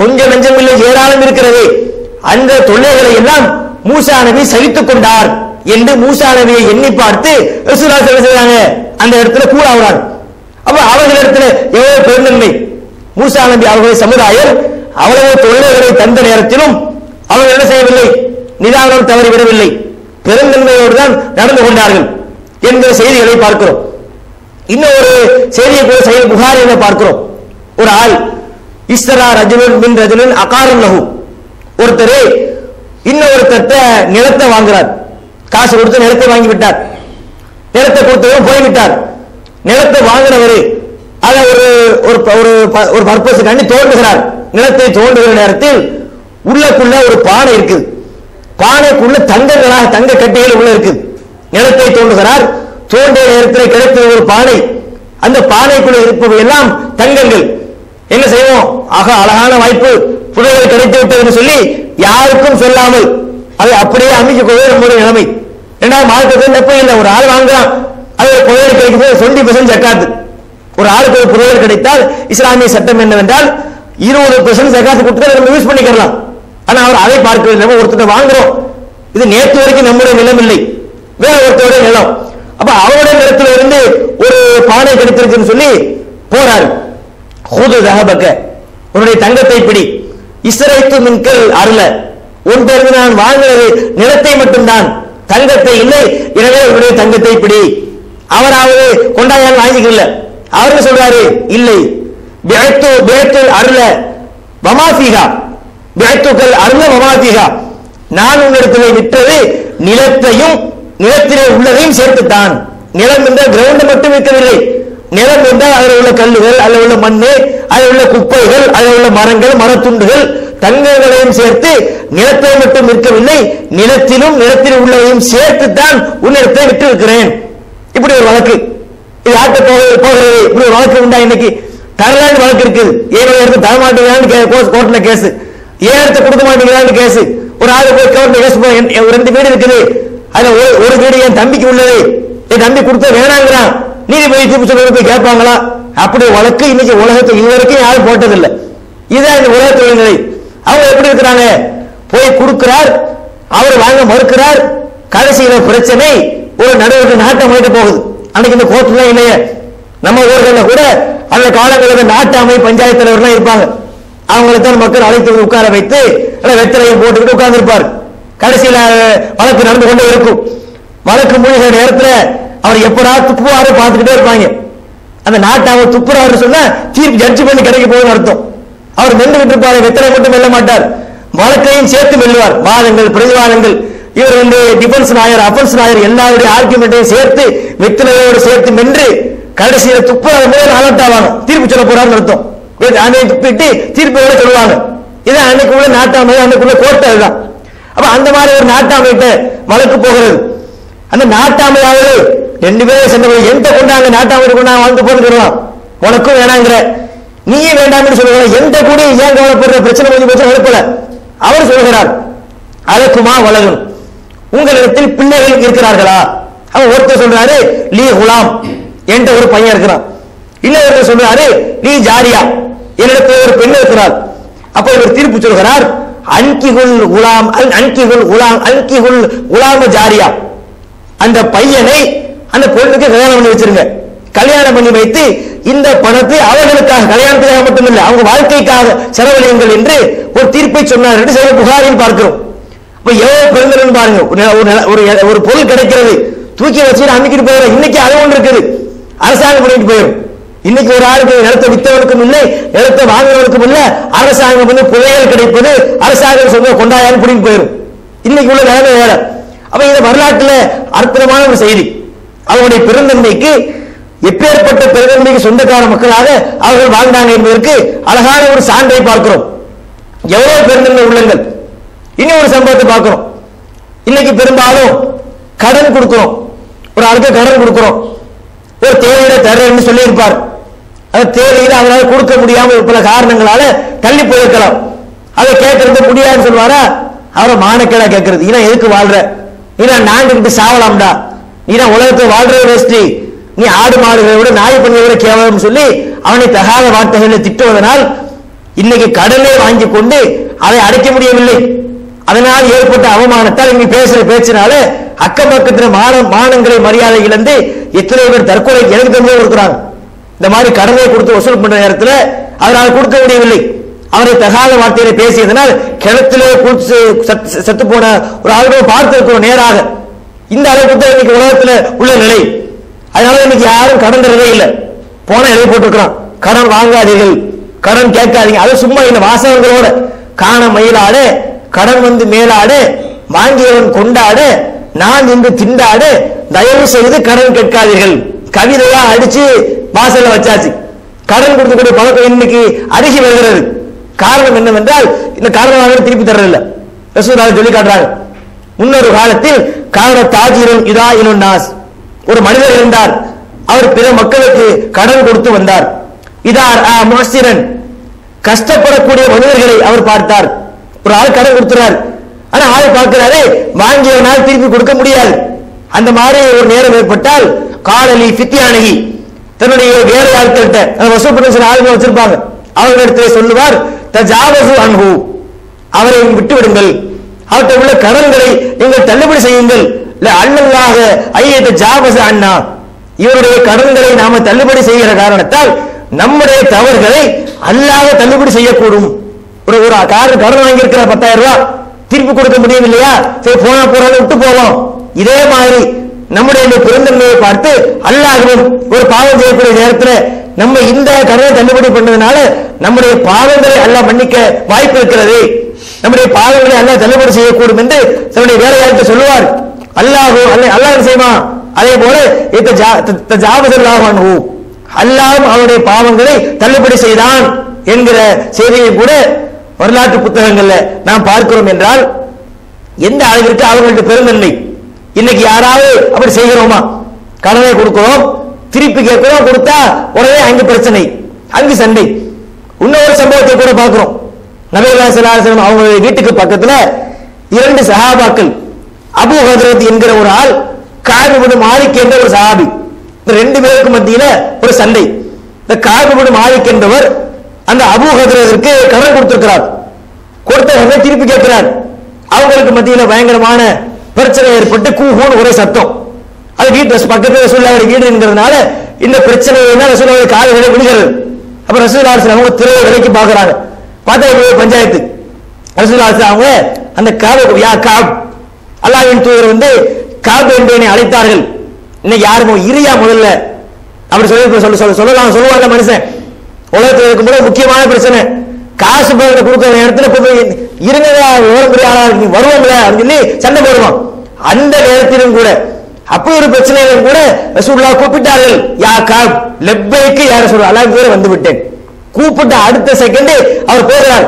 B: கொஞ்சம் நஞ்சமில்லை, ஏராளம் இருக்கிறது. அந்த தொல்லைகளை எல்லாம் மூசா நபி சகித்துக் கொண்டார் என்று மூசா நபியை எண்ணி பார்த்து ரசூலுல்லாஹி ஸல்லல்லாஹு அலைஹி வஸல்லம் அந்த இடத்துல கூறாவுறாங்க. அப்ப அவர்களிடத்துல எவ்வளவு பெருந்தன்மை! மூசா நபி அவர்களுடைய சமுதாயம் அவ்வளவு தொல்லைகளை தந்த நேரத்திலும் அவர்கள் என்ன செய்யவில்லை? நிதானம் தவறிவிடவில்லை, பெருந்தன்மையோடு தான் நடந்து கொண்டார்கள் என்கிற செய்திகளை பார்க்கிறோம். இன்னும் ஒரு செய்தியை கூட சஹீஹ் புகாரியில பார்க்கிறோம். ஒரு ஆள் இஸ்ரா ரஜுலுன் மின் ரஜுலின் அகாரம் லஹு, ஒருத்தர் இன்னொருத்தட்ட நிலத்தை வாங்குறார், காசு கொடுத்து நிலத்தை வாங்கி விட்டார். நிலத்தை கொடுத்தவரும் போய்விட்டார். நிலத்தை வாங்கினவர் அதை ஒரு பர்பஸுக்காண்டி தோண்டுகிறார். நிலத்தை தோண்டுகிற நேரத்தில் உள்ளக்குள்ள ஒரு பானை இருக்குது. பானைக்குள்ள தங்கங்களாக தங்க கட்டிகள் உள்ள இருக்குது. நிலத்தை தோண்டுகிறார். தோண்டிய நேரத்தில் கிடைத்த ஒரு பானை. அந்த பானைக்குள்ள இருப்பவை எல்லாம் தங்கங்கள். என்ன செய்வோம்? ஆக அழகான வாய்ப்பு, புதையல் கிடைத்து விட்டது என்று சொல்லி யாருக்கும் சொல்லாமல் அதை அப்படியே அமைக்க கொள்வது நம்முடைய நிலைமை. இரண்டாவது மார்க்கத்தில் எப்ப இல்லை, ஒரு ஆள் வாங்குறான், அது புதையல் கிடைக்கிறது 20% ஜக்காத்து. ஒரு ஆளுக்கு ஒரு புதையல் கிடைத்தால் இஸ்லாமிய சட்டம் என்னவென்றால் 20% ஜக்காத்து கொடுத்து நம்ம யூஸ் பண்ணிக்கலாம். ஆனா அவர் அதை பார்க்கவில்லை. நம்ம ஒருத்தர் வாங்குறோம், இது நேற்று வரைக்கும் நம்முடைய நிலம் இல்லை, வேற ஒருத்தருடைய நிலம். அப்ப அவருடைய நிலத்தில் இருந்து ஒரு பானை கிடைத்திருக்குன்னு சொல்லி போறாரு. ஹுது தஹபக, உன்னுடைய தங்கத்தை பிடி. இஸ்ரைத்து மின்கல் அருள, ஒன்றிலிருந்து நான் வாங்கினது நிலத்தை மட்டும்தான், தங்கத்தை இல்லை, எனவே உன்னுடைய தங்கத்தை பிடி. அவராவது கொண்டாயால் வாங்கிக்கல. அவரு சொல்றாரு இல்லை, பேத்து அருள வமாஃபிகா, பேத்துக்கள் அருள வமாஃபிகா, நான் உன்னிடத்தில் விட்டது நிலத்தையும் நிலத்திலே உள்ளதையும் சேர்த்துத்தான். நிலம் என்றால் கிரவுண்ட் மட்டும் இருக்கவில்லை. நிலம் என்றால் அதில் உள்ள கல்லுகள், அதில் உள்ள மண்ணு, அதில் உள்ள குப்பைகள், அதில் உள்ள மரங்கள், மரத்துண்டுகள், தங்கங்களையும் சேர்த்து நிலத்தை மட்டும் விற்கவில்லை, நிலத்திலும் நிலத்தில் உள்ளதையும் சேர்த்துத்தான் உன்னிடத்தை விட்டு இருக்கிறேன். இப்படி ஒரு வழக்கு. இது ஆட்ட போகிறது. இப்படி ஒரு வழக்கு உண்டா? இன்னைக்கு தரலான்னு வழக்கு இருக்குது. ஏழு இடத்து தரமாட்டீங்களான்னு கோர்ட்ல கேஸ், ஏன் இடத்த கொடுக்க மாட்டீங்களான்னு கேஸ். ஒரு ஆளு போய் கோர்ட்ல கேஸ், 2 வீடு இருக்குது, அதுல ஒரு வீடு என் தம்பிக்கு உள்ளது, என் தம்பி கொடுத்த வேணாங்கிறான், நீதிபதி தீர்ப்பு சொல்ல போய் கேட்பாங்களா? அப்படி வழக்கு இன்னைக்கு உலகத்தில் இதுவரைக்கும் யாரும் போட்டதில்லை. இதுதான் இந்த உலகத்தில் நிலை. அவங்க எப்படி இருக்கிறாங்க? போய் கொடுக்கிறார், அவர் வாங்க மறுக்கிறார், கடைசியில பிரச்சனை ஒரு நடுவருக்கு நாட்டம் போயிட்டு போகுது. அன்னைக்கு இந்த கோர்ட்ல இல்லையே, நம்ம ஊர்களில் கூட அந்த காலங்களில் நாட்டு அமை பஞ்சாயத்து தலைவர்லாம் இருப்பாங்க. அவங்களைத்தான் மக்கள் அழைத்து உட்கார வைத்து வெத்தலையை போட்டுக்கிட்டு உட்கார்ந்து இருப்பார். கடைசியில வழக்கு நடந்து கொண்டே இருக்கும். வழக்கு முடிகிற நேரத்தில் அவர் எப்படா துப்புவாரு பார்த்துக்கிட்டே இருப்பாங்க. அந்த நாட்டை அவர் துப்புறாரு சொன்னா தீர்ப்பு ஜட்ஜ் பண்ணி கிடைக்க போகுதுன்னு அர்த்தம். அவர் மெல்லுகிட்டு இருப்பாரு, வெத்தலை மட்டும் மெல்ல மாட்டார், வழக்கையும் சேர்த்து மெல்லுவார். வாதங்கள் பிரதிவாதங்கள், இவர் டிஃபென்ஸ் லாயர் அஃபென்ஸ் லாயர் எல்லாருடைய ஆர்குமெண்ட்டையும் சேர்த்து வெத்தலையோடு சேர்த்து மென்று கடைசியில துப்புறாரு மேல் அலர்ட்டாவாங்க, தீர்ப்பு சொல்ல போறாருன்னு அர்த்தம். அதை துப்பிட்டு தீர்ப்போட சொல்லுவாங்க. இது அன்னைக்குள்ள நாட்டாமை, அன்னைக்குள்ள கோர்ட். அதுதான். அப்ப அந்த மாதிரி ஒரு நாட்டாமைகிட்ட வழக்கு போகிறது. அந்த நாட்டாமையாவது 2 பேரும் சென்றவங்க எந்த கொண்டாங்க நாட்டாமை கொண்டாங்க வந்து போட்டு சொல்லுவான், உனக்கும் வேணாங்கிற, நீயே வேண்டாம்னு சொல்லுவாங்க. எந்த கூட ஏன் கவலைப்படுற, பிரச்சனை கொஞ்சம் பிரச்சனை எழுப்பல. அவர் சொல்கிறார், அதற்குமா வளரும், உங்களிடத்தில் பிள்ளைகள் இருக்கிறார்களா? அவன் ஒருத்தர் சொல்றாரு லீ குலாம், என்ற ஒரு பையன் இருக்கிறான். இன்னொருத்தர் சொல்றாரு லீ ஜாரியா, என்னிடத்தில் ஒரு பெண் இருக்கிறார். அப்ப இவர் தீர்ப்பு சொல்கிறார், அன்கிகுல் குலாம் அன்கிகுல் குலாம் அன்கிகுல் குலாம ஜாரியா, அந்த பையனை அந்த பொண்ணுக்கு கல்யாணம் பண்ணி வச்சிருங்க. கல்யாணம் பண்ணி வைத்து இந்த பணத்தை அவர்களுக்காக, கல்யாணத்துக்காக மட்டுமில்லை, அவங்க வாழ்க்கைக்காக செலவழியுங்கள் என்று ஒரு தீர்ப்பை சொன்னார் என்று சில புகாரில் பார்க்கிறோம். இப்ப எவ்வளவு பெருந்தல் பாருங்க. ஒரு பொருள் கிடைக்கிறது, தூக்கி வச்சு அமைக்கிட்டு போயிடும். இன்னைக்கு அது ஒன்று இருக்குது, அரசாங்கம் பண்ணிட்டு போயிடும். இன்னைக்கு ஒரு ஆளுக்கு நிலத்தை வித்தவனுக்கும் இல்லை, நிலத்தை வாங்குறவனுக்கும் இல்லை, அரசாங்கம் வந்து புதையல் கிடைப்பது அரசாங்கம் சொல்ல கொண்டாயாலும் பிடிக்க போயிடும். இன்னைக்கு உள்ள நிலைமை வேற. அப்ப இந்த வரலாற்றுல அற்புதமான ஒரு செய்தி. அவருடைய பெருந்தன்மைக்கு, எப்பேற்பட்ட பெருந்தன்மைக்கு சொந்தக்கார மக்களாக அவர்கள் வாழ்ந்தாங்க என்பதற்கு அழகான ஒரு சான்றை பார்க்கிறோம். எவ்வளவு பெருந்தன்மை உள்ளங்கள். இனி ஒரு சம்பவத்தை பார்க்கிறோம். இன்னைக்கு பெரும்பாலும் கடன் கொடுக்கிறோம், ஒரு ஆளுக்கு கடன் கொடுக்கிறோம், ஒரு தேவையில தர்றேன்னு சொல்லி இருப்பார். அது தேவையில அவரால் கொடுக்க முடியாமல் பல காரணங்களால தள்ளி போயிருக்கலாம். அதை கேட்கறது முடியாதுன்னு சொல்லுவாரா? அவரை மானக்கேடா கேட்கறது, நீ எதுக்கு வாழ்ற, நீ நாண்டுகிட்டு சாவலாம்டா, நீ உலகத்தை வாழ்ற வேஸ்டி, நீ ஆடு மாடுகளை விட நாய் பண்ணை விட கேவலம் சொல்லி அவனை தகாத வார்த்தைகளை திட்டுவதனால் இன்னைக்கு கடனை வாங்கி கொண்டு அதை அடைக்க முடியவில்லை. அதனால் ஏற்பட்ட அவமானத்தால் இங்க பேசுற பேச்சினால அக்கம் பக்கத்தில் மானங்களை மரியாதை இழந்து எத்தனை பேர் தற்கொலை எனக்கு தெரிஞ்சு கொடுக்குறாங்க. இந்த மாதிரி கடனை கொடுத்து வசூல் பண்ற நேரத்தில் அவரால் கொடுக்க முடியவில்லை. அவரை தகாத வார்த்தையில பேசியதனால் கிணத்திலே செத்து போன ஒரு ஆளுநரை பார்த்திருக்கிறோம் நேராக. இந்த அளவுக்கு தான் இன்னைக்கு உலகத்தில் உள்ள நிலை. அதனால இன்னைக்கு யாரும் கடன் தரவே இல்லை. போன எழுதி போட்டிருக்கிறான், கடன் வாங்காதீர்கள், கடன் கேட்காதீங்க. அது சும்மா இந்த வாசகங்களோட காண மயிலாட, கடன் வந்து மேலாட, வாங்கியவன் கொண்டாட, நான் இன்று திண்டாட, தயவு செய்து கடன் கேட்காதீர்கள், கவிதையா அடிச்சு வாசல்ல வச்சாச்சு. கடன் கொடுக்கக்கூடிய பழக்கம் இன்னைக்கு அருகி வருகிறது. காரணம் என்னவென்றால் இந்த காரணமாக திருப்பி தர்றதில்லை. ரசூலுல்லாஹ் சொல்லி காட்டுறாங்க, முன்னொரு காலத்தில் காரண தாஜிரன் இதா இலுன் நாஸ், ஒரு மனிதர் இருந்தார், அவர் பிற மக்களுக்கு கடன் கொடுத்து வந்தார். இதா முஹ்சிரன், கஷ்டப்படக்கூடிய மனிதர்களை அவர் பார்த்தார். ஒரு ஆள் கடன் கொடுத்துறார், ஆனா ஆள் பார்க்கிறாரு வாங்கியவனால் திருப்பி கொடுக்க முடியாது. அந்த மாதிரி ஒரு நேரம் ஏற்பட்டால் காலலி ஃபித்யானஹி, தன்னுடைய வேலை ஆட்கள்கிட்ட வசூல் பண்ண சில ஆளுங்க வச்சிருப்பாங்க, அவர்களிடத்தில் சொல்லுவார் தஜாவசு அன்ஹு, அவரை விட்டு விடுங்கள், அவர்கிட்ட உள்ள கடன்களை நீங்கள் தள்ளுபடி செய்யுங்கள். அல்லாஹ் ஐயத ஜாவச அண்ணா, இவருடைய கடன்களை நாம தள்ளுபடி செய்கிற காரணத்தால் நம்முடைய தவறுகளை அல்லாஹ் தள்ளுபடி செய்யக்கூடும். ஒரு கடன் வாங்கி இருக்கிற 10,000 ரூபாய் திருப்பி கொடுக்க முடியும் இல்லையா, சரி போனா போறாலும் விட்டு போவோம். இதே மாதிரி நம்முடைய இந்த பெருந்தன்மையை பார்த்து அல்லாஹ்வும் ஒரு பாவம் செய்யக்கூடிய நேரத்தில் நம்ம இந்த கடனை தள்ளுபடி பண்ணதுனால நம்முடைய பாவங்களை அல்லாஹ் மன்னிக்க வாய்ப்பு இருக்கிறது, நம்முடைய பாவங்களை அல்லாஹ் தள்ளுபடி செய்யக்கூடும் என்று தன்னுடைய வேலையாளர்கிட்ட சொல்லுவார். அல்லாஹ் செய்வான். அதே போல அல்லாஹ் அவருடைய பாவங்களை தள்ளுபடி செய்தான் என்கிற செய்தியை கூட வரலாற்று புத்தகங்கள்ல நாம் பார்க்கிறோம். என்றால் எந்த அளவிற்கு அவர்களுடைய பெருந்தன்மை. இன்னைக்கு யாராவது அப்படி செய்கிறோமா? கடனை கொடுக்கிறோம், திருப்பி கேட்கிறோம், கொடுத்தா உடனே அங்கு பிரச்சனை, அங்கு சண்டை. இன்னொரு சம்பவத்தை கூட பார்க்கிறோம். நபிகள் ஸல்லல்லாஹு அலைஹி வஸல்லம் அவங்களுடைய வீட்டுக்கு பக்கத்துல 2 சஹாபாக்கள், அபூ ஹுதைரத் என்கிற ஒரு ஆள், கஅப் இப்னு மாலிக் என்ற ஒரு சஹாபி, இந்த 2 பேருக்கு மத்தியில ஒரு சண்டை. இந்த கஅப் இப்னு மாலிக் என்பவர் அந்த அபூ ஹுதைரத்திற்கு கடன் கொடுத்திருக்கிறார். கொடுத்தவங்க திருப்பி கேட்கிறார். அவங்களுக்கு மத்தியில பயங்கரமான பிரச்சனை ஏற்பட்டு கூஹூன் ஒரே சத்தம். அது வீட்டு பக்கத்துல ரசூலுல்லாஹ் வீடு என்கிறதுனால இந்த பிரச்சனை ரசூலுல்லாஹ் காதுகளை விழுகிறது. அப்ப ரசூலுல்லாஹ் அவங்க திரையை விலைக்கு பாக்குறாங்க. பார்த்தா பஞ்சாயத்து. ரசூலுல்லாஹ் அவங்க அந்த காப் அல்லாஹ்வின் தூதர் வந்து காப் என்பவனை அழைத்தார்கள். இன்னைக்கு யாருமோ இரியா முதல்ல அப்படி சொல்லுவாங்க. மனுஷன் உலகத்தில் இருக்கும்போது முக்கியமான பிரச்சனை, காசு பேர் கொடுக்கிற நேரத்தில் இருங்க வருவாங்களே அப்படின்னு சொல்லி சண்டை போடுவான். அந்த நேரத்திலும் கூட அப்படி ஒரு பிரச்சனையிலும் கூட ரசூலுல்லாஹ் கூப்பிட்டார்கள், யா காப் லப்பைக்கு யார சொல்ற அல்லாஹ் பேர் வந்து விட்டேன். கூப்பிட்ட அடுத்த செகண்ட் அவர் போகிறார்.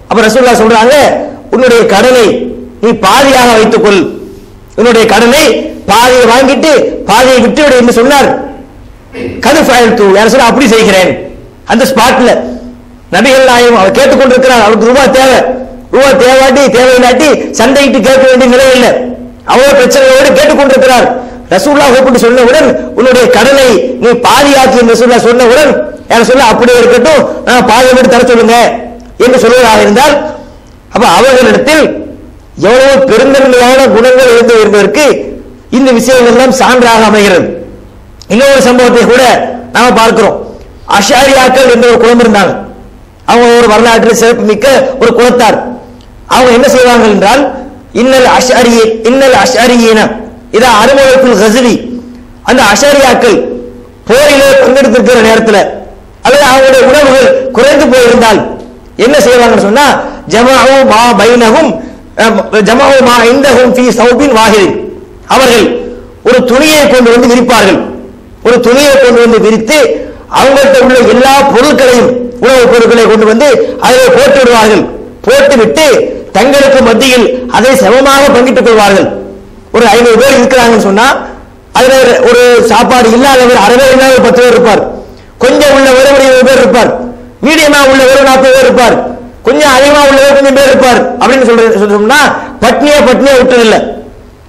B: அப்ப ரசூலுல்லாஹ் சொல்றாங்க, உன்னுடைய கடனை நீ பாதியாக வைத்துக்கொள், உன்னுடைய கடனை பாதியை வாங்கிட்டு பாதியை விட்டுவிடு என்று சொன்னார். கதுஃபாயில்து யார சொல்ல அப்படி செய்கிறேன். அந்த ஸ்பாட்ல நபிகள் நாயகம் அவர் கேட்டுக்கொண்டிருக்கிறார். அவருக்கு ரூபாய் தேவையாட்டி தேவையில்லாட்டி சண்டையிட்டு கேட்க வேண்டிய நிலை இல்லை. அவ்வளவு பிரச்சனையோடு கேட்டுக்கொண்டிருக்கிறார். ரசூலுல்லாஹ் கூப்பிட்டு சொன்னவுடன் உன்னுடைய கடனை நீ பாதியாக்கி என்று ரசூலுல்லாஹ் சொன்னவுடன் யார சொல்ல அப்படியே இருக்கட்டும், நான் பாதியை விட்டு தர சொல்லுங்க என்று சொல்வதாக இருந்தால், அப்ப அவர்களிடத்தில் எவ்வளவு பெருந்தன்மையான குணங்கள் இருந்து என்பதற்கு இந்த விஷயங்கள் எல்லாம் சான்றாக அமைகிறது. இன்னொரு சம்பவத்தை கூட நாம பார்க்கிறோம். அஷாரியாக்கள் என்ற ஒரு குலம் இருந்தாங்க. அவங்க ஒரு வரலாற்று சிறப்பு மிக்க ஒரு குலத்தார். அவங்க என்ன செய்வாங்க என்றால், இன்னல் அஷாரியீன இத அருமளத்தில் கஸ்வி, அந்த அஷாரியாக்கள் போரிலே பங்கெடுத்திருக்கிற நேரத்தில் அல்லது அவங்களுடைய உணவுகள் குறைந்து போயிருந்தால் என்ன செய்வாங்கன்னு சொன்னா, ஜமாஉ மா பைனஹும் ஜமாஉ மா இந்தஹும் ஃபீ ஸௌபின் வாஹித், அவர்கள் ஒரு துணியை கொண்டு வந்து விரிப்பார்கள். ஒரு துணியை கொண்டு வந்து விரித்து அவங்கள்ட்ட உள்ள எல்லா பொருட்களையும் உணவுப் பொருட்களை கொண்டு வந்து அதை போட்டு விடுவார்கள். போட்டுவிட்டு தங்களுக்கு மத்தியில் அதை சமமாக பங்கிட்டுக் கொள்வார்கள். ஒரு 500 பேர் இருக்கிறாங்கன்னு சொன்னா அதுல ஒரு சாப்பாடு இல்லாதவர் 60 இல்லாத 10 பேர் இருப்பார். கொஞ்சம் உள்ளவர் ஒரு 20 பேர் இருப்பார். மீடியமா உள்ளவர் 40 பேர் இருப்பார். கொஞ்சம் அதிகமா உள்ளவர் கொஞ்சம் பேர் இருப்பார். அப்படின்னு சொல்றோம்னா பட்னியா விட்டுறதில்லை.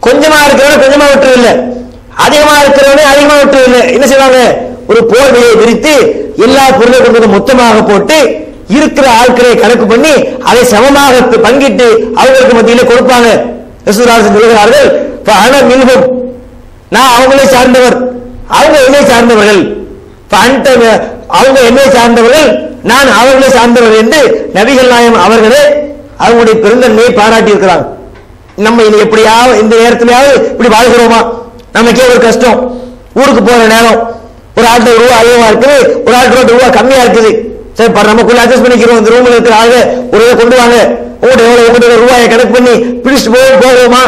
B: கொஞ்சமா இருக்கிறவங்க கொஞ்சமா விட்டுறதில்லை, அதிகமா இருக்கிறவனே அதிகமா விட்டுறதில்லை. என்ன செய்வாங்க, ஒரு போர்வையை விரித்து எல்லா பொருளையும் கொண்டு மொத்தமாக போட்டு இருக்கிற ஆட்களை கணக்கு பண்ணி அதை சமமாக பங்கிட்டு அவங்களுக்கு மத்தியிலே கொடுப்பாங்க. ரசூலுல்லாஹ் சொல்கிறார்கள், நான் அவங்களை சார்ந்தவர், அவங்க என்னை சார்ந்தவர்கள், அவங்க என்னை சார்ந்தவர்கள், நான் அவர்களை சார்ந்தவர் என்று நபிகள் நாயகம் அவர்களே அவங்களுடைய பெருந்தன்மையை பாராட்டி இருக்கிறாங்க. நம்ம எப்படியாவது இந்த நேரத்திலேயாவது இப்படி வாழ்கிறோமா? நமக்கே ஒரு கஷ்டம். ஊருக்கு போற நேரம் ஒரு ஆள்கிட்ட ரூபா அதிகமா இருக்குது, ஒரு ஆள்கிட்ட ரூபா கம்மியா இருக்குது. சரி நமக்குள்ள அட்ஜஸ்ட் பண்ணிக்கிறோம். இந்த ரூம்ல இருக்கிற ஆளு ஒரு கொண்டு வாங்க, உங்கள்கிட்ட ரூபாயை கணக்கு பண்ணி பிடிச்சிட்டு போவோமா?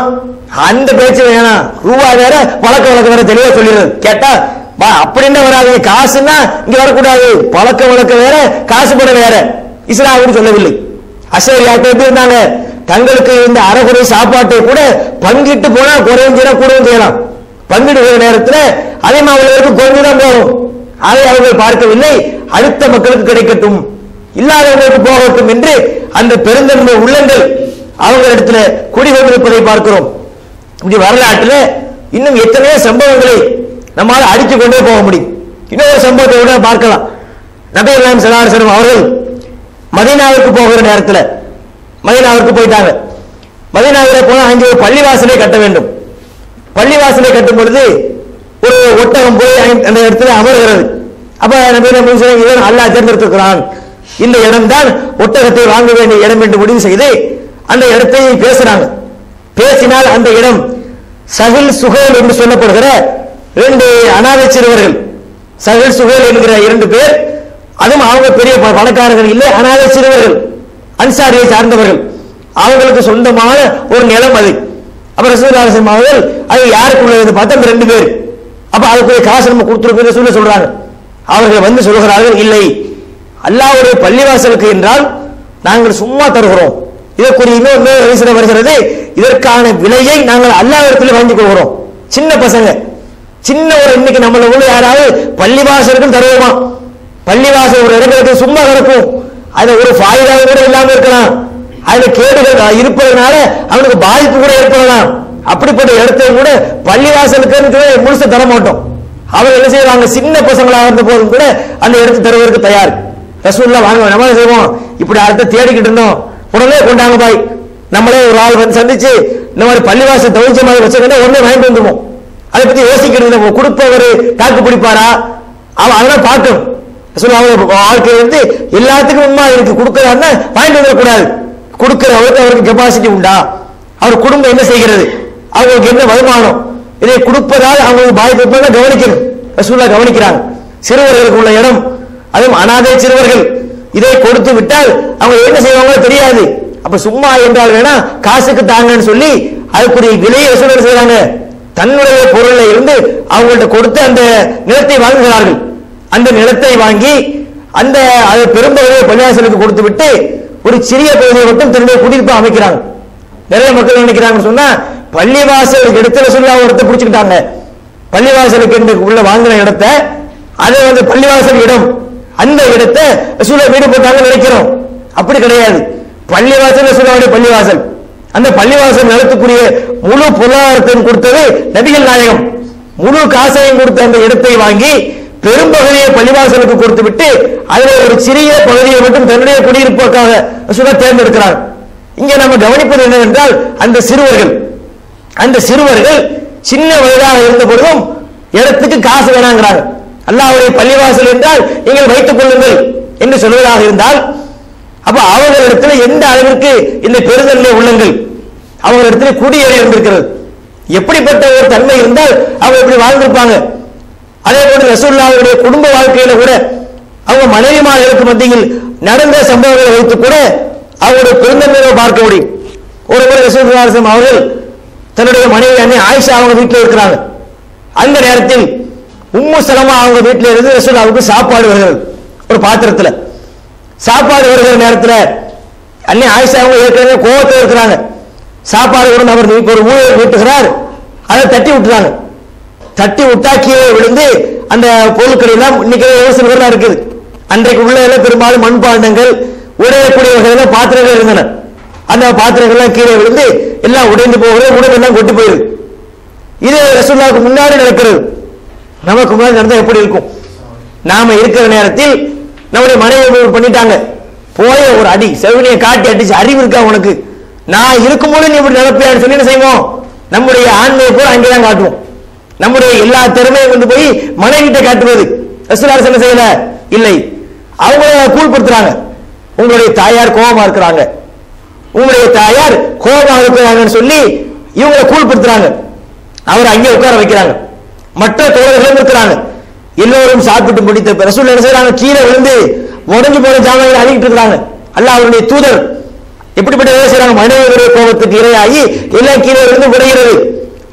B: அந்த பேச்சு வேணாம். ரூபா வேற வழக்க வேற தெளிவா சொல்லிடுறது. கேட்டா அப்படின்னு வராது. காசுன்னா இங்க வரக்கூடாது. பழக்க வழக்கம் வேற, காசு பணம் வேற. இஸ்லாம் சொல்லவில்லை. அஷரியாக்கள் எப்படி இருந்தாங்க? தங்களுக்கு இந்த அறகுறை சாப்பாட்டை கூட பங்கிட்டு போனா குறையும் செய்யலாம், கூடவும் செய்யலாம். பங்கிடுகிற நேரத்தில் அதே அவர்களுக்கு குறைஞ்சுதான் போகும். அதை அவர்கள் பார்க்கவில்லை. அடுத்த மக்களுக்கு கிடைக்கட்டும், இல்லாதவர்களுக்கு போகட்டும் என்று அந்த பெருந்தன்மை உள்ளங்கள் அவங்களிடத்துல குடிகொண்டிருப்பதை பார்க்கிறோம். இப்படி வரலாற்றில் இன்னும் எத்தனையோ சம்பவங்களை நம்மால் அடித்துக் கொண்டே போக முடியும். இன்னொரு சம்பவத்தை விட பார்க்கலாம். நபி ஸல்லல்லாஹு அலைஹி வஸல்லம் அவர்கள் மதீனாவுக்கு போகிற நேரத்தில் மதீனாவுக்கு போயிட்டாங்க. மதீனாவில் போனால் அங்கே ஒரு பள்ளிவாசலை கட்ட வேண்டும். பள்ளிவாசலை கட்டும் பொழுது ஒரு ஒட்டகம் போய் அந்த இடத்துல அமர்கிறது. அப்ப நபி இவன் அல்லாஹ் தேர்ந்தெடுத்திருக்கிறான், இந்த இடம் தான் ஒட்டகத்தை வாங்க வேண்டிய இடம் என்று முடிவு செய்து அந்த இடத்தை பேசுறாங்க. பேசினால் அந்த இடம் சஹில் சுஹேல் என்று சொல்லப்படுகிற 2 அனாதை சிறுவர்கள், சஹில் சுஹேல் என்கிற 2 பேர், அதுவும் அவங்க பெரிய பணக்காரர்கள் இல்லை, அனாதை சிறுவர்கள், அன்சாரியை சார்ந்தவர்கள், அவங்களுக்கு சொந்தமான ஒரு நிலம் அது. அப்ப ரசூலுல்லாஹி ஸல்லல்லாஹு அலைஹி வஸல்லம் அவர்கள் அது யாருக்குள்ளது பார்த்தா அந்த 2 பேர். அப்ப அதுக்கு காசு நம்ம கொடுத்துருக்கோம் சொல்றாங்க. அவர்கள் வந்து சொல்கிறார்கள், இல்லை, அல்லாஹ்வுடைய பள்ளிவாசலுக்கு என்றால் நாங்கள் சும்மா தருகிறோம். இதற்குரிய இன்னொரு வருகிறது, இதற்கான விலையை நாங்கள் அல்லாஹ்விடத்தில் வாங்கிக் கொள்கிறோம். சின்ன பசங்க, சின்ன ஒரு இன்னைக்கு நம்மள உள்ள யாராவது பள்ளிவாசலுக்கும் தருவோமா? பள்ளிவாசல் ஒரு இடங்களுக்கு சும்மா கிடக்கும், அது ஒரு ஃபாயிதா கூட இல்லாம இருக்கலாம், அதுல கேடுகள் இருப்பதனால அவனுக்கு பாதிப்பு கூட ஏற்படலாம். அப்படிப்பட்ட இடத்தை கூட பள்ளிவாசலுக்கு முழுச தர மாட்டோம். அவர் என்ன செய்வாங்க, சின்ன பசங்களாக இருந்த போதும் கூட அந்த இடத்தை தருவதற்கு தயார். ரசூலுல்லாஹ் வாங்க நம்ம செய்வோம், இப்படி அடுத்த தேடிக்கிட்டு இருந்தோம், உடனே கொண்டாங்க பாய், நம்மளே ஒரு ஆள் வந்து சந்திச்சு இந்த மாதிரி பள்ளிவாசல் தவிச்ச மாதிரி வச்சுக்கிட்டா உடனே வாங்கிட்டு வந்துருவோம். அதை பத்தி யோசிக்கிறது, கொடுப்பவர் தாக்கு பிடிப்பாரா, அவன் அதெல்லாம் பார்க்கணும். வாழ்க்கை வந்து எல்லாத்துக்கும் உண்மை இருக்கு, கொடுக்கறாருன்னா வாங்கிட்டு வந்துடக்கூடாது. கொடுக்கிறவருக்கு அவருக்கு கெப்பாசிட்டி உண்டா, அவர் குடும்பம் என்ன செய்கிறது, அவங்களுக்கு என்ன வருமானம், இதை கொடுப்பதால் அவங்களுக்கு பாதிப்பு கவனிக்கணும். ரசூலுல்லாஹ் கவனிக்கிறாங்க. சிறுவர்களுக்கு உள்ள இடம், அதுவும் அனாதை சிறுவர்கள், இதை கொடுத்து விட்டால் அவங்க என்ன செய்வாங்க தெரியாது. அப்ப சும்மா என்றால் வேணா காசுக்கு தாங்கன்னு சொல்லி அதுக்குரிய விலையை ரசூலுல்லாஹ் செய்றாங்க. தன்னுடைய பொருள்ல இருந்து அவங்கள்ட்ட கொடுத்து அந்த நிலத்தை வாங்குகிறார்கள். அந்த நிலத்தை வாங்கி அந்த பெரும்பகுதியை பள்ளிவாசலுக்கு கொடுத்து விட்டு ஒரு சிறிய பகுதியை மட்டும் தன்னுடைய குடியிருப்பா அமைக்கிறாங்க. நிறைய மக்கள் நினைக்கிறாங்கன்னு சொன்னா பள்ளிவாசல் இடத்துல சொல்லி அவங்க இடத்தை பிடிச்சுக்கிட்டாங்க. பள்ளிவாசலுக்கு உள்ள வாங்கின இடத்தை, அதை வந்து பள்ளிவாசல் இடம், அந்த இடத்தை ரசூலுல்லாஹ் வீடு போட்டாங்க நினைக்கிறோம். அப்படி கிடையாது. பள்ளிவாசல் ரசூலுல்லாஹ்வுடைய பள்ளிவாசல். அந்த பள்ளிவாசல் நிலத்துக்குரிய முழு பொருளாதாரத்தையும் கொடுத்தது நபிகள் நாயகம். முழு காசையும் கொடுத்த அந்த இடத்தை வாங்கி பெரும்பகுதியை பள்ளிவாசலுக்கு கொடுத்து விட்டு அதில் ஒரு சிறிய பகுதியை மட்டும் தன்னுடைய குடியிருப்புக்காக ரசூலுல்லாஹ் தேர்ந்தெடுக்கிறார். இங்க நம்ம கவனிப்பது என்னவென்றால் அந்த சிறுவர்கள் சின்ன வயதாக இருந்த பொழுதும் இடத்துக்கு காசு வேணாங்கிறாங்க. அல்லாஹ்வுடைய பள்ளிவாசல் என்றால் நீங்கள் வைத்துக் கொள்ளுங்கள் என்று சொல்வதாக இருந்தால், அப்ப அவர்களிடத்தில் எந்த அளவிற்கு இந்த பெருந்தன்மை உள்ளங்கள் அவர்களிடத்தில் குடியேறி இருந்திருக்கிறது, எப்படிப்பட்ட ஒரு தன்மை இருந்தால் அவங்க இப்படி வாழ்ந்திருப்பாங்க. அதே போல ரசூலுல்லாஹ்வுடைய குடும்ப வாழ்க்கையில கூட அவங்க மனைவிமார்களுக்கு மத்தியில் நடந்த சம்பவங்களை வைத்து கூட அவருடைய பெருந்தன்மையை பார்க்க முடியும். ஒரு முறை ரசூலுல்லாஹி ஸல்லல்லாஹு அலைஹி வஸல்லம் அவர்கள் தன்னுடைய மனைவி அன்னை ஆயிஷா அவங்க வீட்டில் இருக்கிறாங்க. அந்த நேரத்தில் உம்மு சலமா அவங்க வீட்டில் இருந்து ரசூலுல்லாஹ்வுக்கு சாப்பாடு வருகிறது. ஒரு பாத்திரத்தில் சாப்பாடு வருகிற நேரத்தில் அன்னை ஆயிஷா அவங்க ஏற்கனவே கோவத்தில் இருக்கிறாங்க. சாப்பாடு கூட அவர் ஒரு ஊழியர் வீட்டுகிறார், அதை தட்டி விட்டுறாங்க. தட்டி விட்டா கீழே விழுந்து அந்த பொருட்கள் எல்லாம் இன்னைக்கு யோசனை இருக்குது. அன்றைக்கு உள்ள எல்லாம் பெரும்பாலும் மண்பாண்டங்கள், உடையக்கூடிய வகையில பாத்திரங்கள் இருந்தன. அந்த பாத்திரங்கள்லாம் கீழே விழுந்து எல்லாம் உடைந்து போகிறது, உடம்பு எல்லாம் கொட்டி போயிருக்கு. இது ரசூலுல்லாஹ்வுக்கு முன்னாடி நடக்கிறது. நமக்கு முன்னாடி நடந்தா எப்படி இருக்கும்? நாம இருக்கிற நேரத்தில் நம்முடைய மனைவி பண்ணிட்டாங்க, போய ஒரு அடி செவினியை காட்டி அடிச்சு, அறிவு இருக்கா உனக்கு, நான் இருக்கும்போது நீ இப்படி நடப்பியான்னு சொல்லி என்ன செய்வோம், நம்முடைய ஆண்மையை போல அங்கேதான் காட்டுவோம். நம்முடைய எல்லா திறமையும் கொண்டு போய் மனைவிட்ட காட்டுவது. ரசூலுல்லாஹ் என்ன செய்யல, இல்லை, அவங்கள கூழ்படுத்துறாங்க. உங்களுடைய தாயார் கோபமா இருக்கிறாங்க, உங்களுடைய தாயார் கோபமா இருக்கிறாங்கன்னு சொல்லி இவங்களை கூழ்படுத்துறாங்க. அவர் அங்கே உட்கார வைக்கிறாங்க. மற்ற தோழர்களும் இருக்கிறாங்க. எல்லோரும் சாப்பிட்டு முடித்த ரசூலுல்லாஹ் என்ன செய்றாங்க, கீழே விழுந்து உடைஞ்சு போன ஜாமான்களை அழிக்கிட்டு இருக்கிறாங்க. அல்லாஹ் அவருடைய தூதர் எப்படிப்பட்ட வேலை செய்றாங்க, மனைவியுடைய கோபத்துக்கு இரையாகி எல்லாம் கீழே விழுந்து விடுகிறது.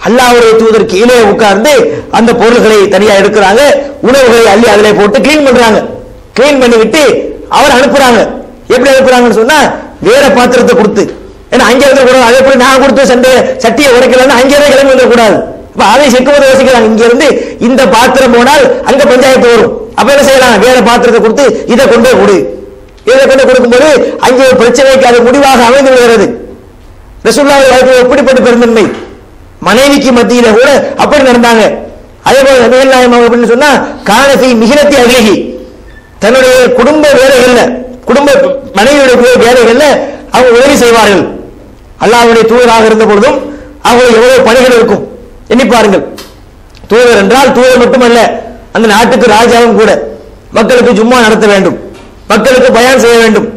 B: அல்லாஹ்வுடைய தூதர் கீழே உட்கார்ந்து அந்த பொருள்களை தனியா எடுக்கிறாங்க, உணவுகளை அள்ளி அதிலே போட்டு கிளீன் பண்றாங்க. கிளீன் பண்ணிவிட்டு அவர் அனுப்புறாங்க. எப்படி அனுப்புறாங்கன்னு சொன்னா வேற பாத்திரத்தை கொடுத்து, ஏன்னா அங்கே இருக்க கூடாது, அதே போல நான் கொடுத்து சட்டியை உடைக்கலன்னு அங்கே தான் கிளம்பி வந்துடக்கூடாது. அப்ப அதை செக்கும்போது யோசிக்கிறாங்க, இங்க இருந்து இந்த பாத்திரம் போனால் அங்க பஞ்சாயத்து வரும், அப்ப என்ன செய்யலாம், வேற பாத்திரத்தை கொடுத்து இதை கொண்டே கொடு. இதை கொண்டு கொடுக்கும்போது அங்கே ஒரு பிரச்சனைக்கு அது முடிவாக அமைந்து விடுகிறது. ரசூலுல்லாஹி வாழ்க்கையில் எப்படிப்பட்ட பெருந்தன்மை, மனைவிக்கு மத்தியில கூட அப்படி நடந்தாங்க. அதே போல நபிகள் நாயகம் அப்படின்னு சொன்னா கானஃபி மிஹனத்தி அஹ்லிஹி, தன்னுடைய குடும்ப வேலைகள்ல, குடும்ப மனைவியுடைய வேலைகள்ல அவங்க உதவி செய்வார்கள். அல்லாஹ்வுடைய தூதராக இருந்த பொழுதும் அவங்களுக்கு எவ்வளவு பணிகள் இருக்கும் எண்ணி பாருங்கள். தூதர் என்றால் தூதர் மட்டுமல்ல, அந்த நாட்டுக்கு ராஜாவும் கூட. மக்களுக்கு ஜும்மா நடத்த வேண்டும், மக்களுக்கு பயான் செய்ய வேண்டும்,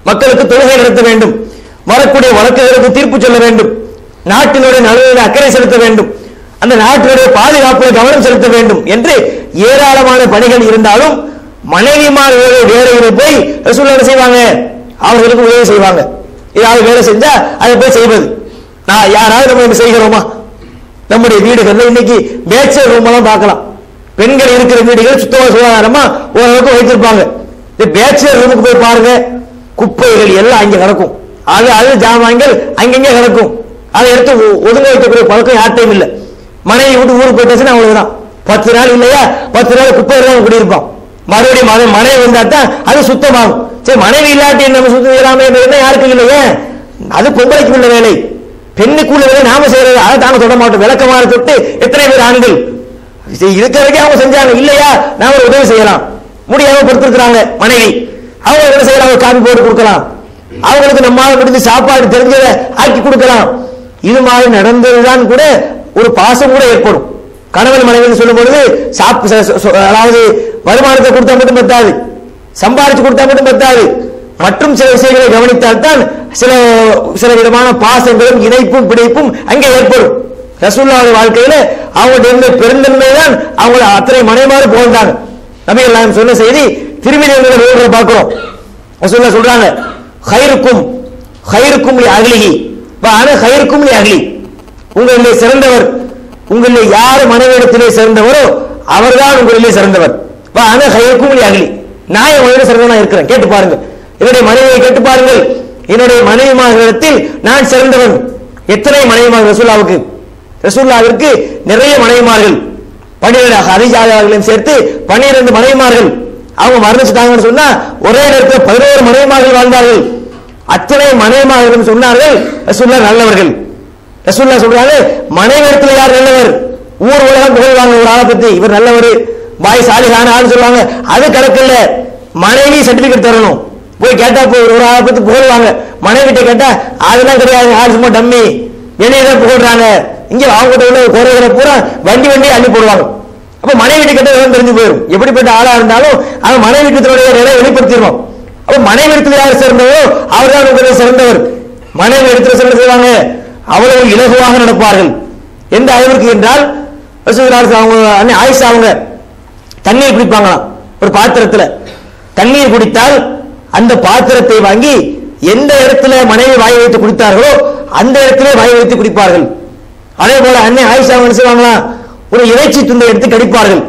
B: மக்களுக்கு தொழுகை நடத்த வேண்டும், வரக்கூடிய வழக்குகளுக்கு தீர்ப்பு சொல்ல வேண்டும், நாட்டினுடைய நலனில் அக்கறை செலுத்த வேண்டும், அந்த நாட்டினுடைய பாதுகாப்பில் கவனம் செலுத்த வேண்டும் என்று ஏராளமான பணிகள் இருந்தாலும் மனைவிமார்களுடைய வேலைகளை போய் ரசூலுல்லாஹி செய்வாங்க, அவர்களுக்கு உதவி செய்வாங்க. ஏதாவது வேலை செஞ்சா அதை போய் செய்வது. நான் யாராவது நம்ம செய்கிறோமா? நம்முடைய வீடுகள்ல இன்னைக்கு பேச்சலர் ரூம் எல்லாம் பார்க்கலாம். பெண்கள் இருக்கிற வீடுகள் சுத்தமா சுகாதாரமா ஓரளவுக்கு வைத்திருப்பாங்க. இந்த பேச்சலர் ரூமுக்கு போய் பாருங்க, குப்பைகள் எல்லாம் அங்க கிடக்கும், அது ஜாமான்கள் அங்கங்க கிடக்கும். அதை எடுத்து ஒதுங்க வைக்கக்கூடிய பழக்கம் யார்ட்டையும் இல்லை. மனைவி விட்டு ஊருக்கு போயிட்டாச்சுன்னா அவ்வளவுதான், 10 நாள் இல்லையா 10 நாள் குப்பைகள் குடியிருப்பான். மறுபடியும் மனைவி வந்தா தான் அது சுத்தமாகும். சரி, மனைவி இல்லாட்டி நம்ம சுத்தம் செய்யலாமே என்ன யாருக்கும் இல்லையே, அது பொம்பளைக்கு உள்ள வேலை, பெண்ணுக்கு உள்ள வேலை நாம செய்யறது, அதை தாங்க தொட மாட்டோம். விளக்கமான தொட்டு எத்தனை பேர் ஆண்கள் இருக்கிற வரைக்கும் அவங்க செஞ்சாங்க, இல்லையா நாம உதவி செய்யலாம். முடியாம படுத்திருக்கிறாங்க மனைவி, அவங்க என்ன செய்யலாம், காபி போட்டு கொடுக்கலாம், அவங்களுக்கு நம்மால முடிஞ்சு சாப்பாடு தெரிஞ்சதை ஆக்கி கொடுக்கலாம். இது மாதிரி நடந்ததுதான் கூட ஒரு பாசம் கூட ஏற்படும். கணவன் மனைவி சொல்லும் பொழுது அதாவது வருமானத்தை கொடுத்தா மட்டும் பத்தாது, சம்பாதிச்சு கொடுத்தா மட்டும் பத்தாது, மற்றும் சில விஷயங்களை கவனித்தால் தான் சில விதமான பாசங்களும் இணைப்பும் பிடிப்பும் அங்கே ஏற்படும். ரசூலுல்லாஹி வாழ்க்கையில அவங்களுடைய இருந்த பெருந்தன்மை தான் அவங்களை அத்தனை மனைமாறு போன்றாங்க. நபிகள் நாயகம் சொன்ன செய்தி திருமதி நூல்களை பார்க்கிறோம். ரசூலுல்லாஹ் சொல்றாங்க, ஹைருக்கும் ஹைருக்கும் லி அஹ்லிஹி வ அன ஹைருக்கும் லி அஹ்லி, உங்களிலே சிறந்தவர், உங்களிலே யார் மனைவியிடத்திலே சிறந்தவரோ அவர்தான் உங்களிலே சிறந்தவர். வ அன ஹைருக்கும் லி அஹ்லி, நான் என் மனைவி சிறந்தவனா இருக்கிறேன். கேட்டு பாருங்க, என்னுடைய மனைவியை கேட்டு பாருங்கள், என்னுடைய மனைவிமார்களிடத்தில் நான் சிறந்தவன். எத்தனை மனைவிமார்கள் ரசூலுல்லாஹ்வுக்கு? ரசூலுல்லாஹ்விற்கு நிறைய மனைவிமார்கள், 12 ஹதீஜாவையும் சேர்த்து 12 மனைவிமார்கள். அவங்க மரணிச்சுட்டாங்கன்னு சொன்னா ஒரே நேரத்தில் 11 மனைவிமார்கள் வாழ்ந்தார்கள். அத்தனை மனைவிமார்கள் சொன்னார்கள் ரசூலுல்லாஹ் நல்லவர்கள். ரசூலுல்லாஹ் சொல்றாங்க, மனைவியிடத்தில் யார் நல்லவர்? ஊர் உலகம் புகழ்வாங்க ஒரு ஆளை பத்தி, இவர் நல்லவர், பாய் சாலிஹான ஆள் சொல்லுவாங்க. அது கணக்கில்ல, மனைவி சர்டிபிகேட் தரணும். போய் கேட்டா ஒரு ஆளை பத்தி புகழ்வாங்க, மனைவி கிட்ட கேட்டா அதெல்லாம் கிடையாது, ஆள் சும்மா டம்மி, என்னையதான் புகழ்றாங்க. இங்க அவங்க உள்ள குறைகளை பூரா வண்டி அள்ளி போடுவாங்க. அப்ப மனைவி கிட்ட விவரம் தெரிஞ்சு போயிடும். எப்படிப்பட்ட ஆளா இருந்தாலும் அவன் மனைவி கிட்டோடைய நிலை வெளிப்படுத்திடுவோம். அப்ப மனைவி இடத்துல யார் சிறந்தவோ அவர் தான் உங்களை சிறந்தவர். மனைவி இடத்துல சிறந்த செய்வாங்க, அவ்வளவு இலகுவாக நடப்பார்கள். எந்த அளவிற்கு என்றால் அவங்க ஆயிஷா அவங்க தண்ணீர் குடிப்பாங்களாம். ஒரு பாத்திரத்துல தண்ணீர் குடித்தால் அந்த பாத்திரத்தை வாங்கி எந்த இடத்துல மனைவி வாய் வைத்து குடித்தார்களோ அந்த இடத்திலே வாய் வைத்து குடிப்பார்கள். அதே போல அன்னை ஆயிஷா என்ன செய்வாங்களா, ஒரு இறைச்சி துண்டை எடுத்து கடிப்பார்கள்.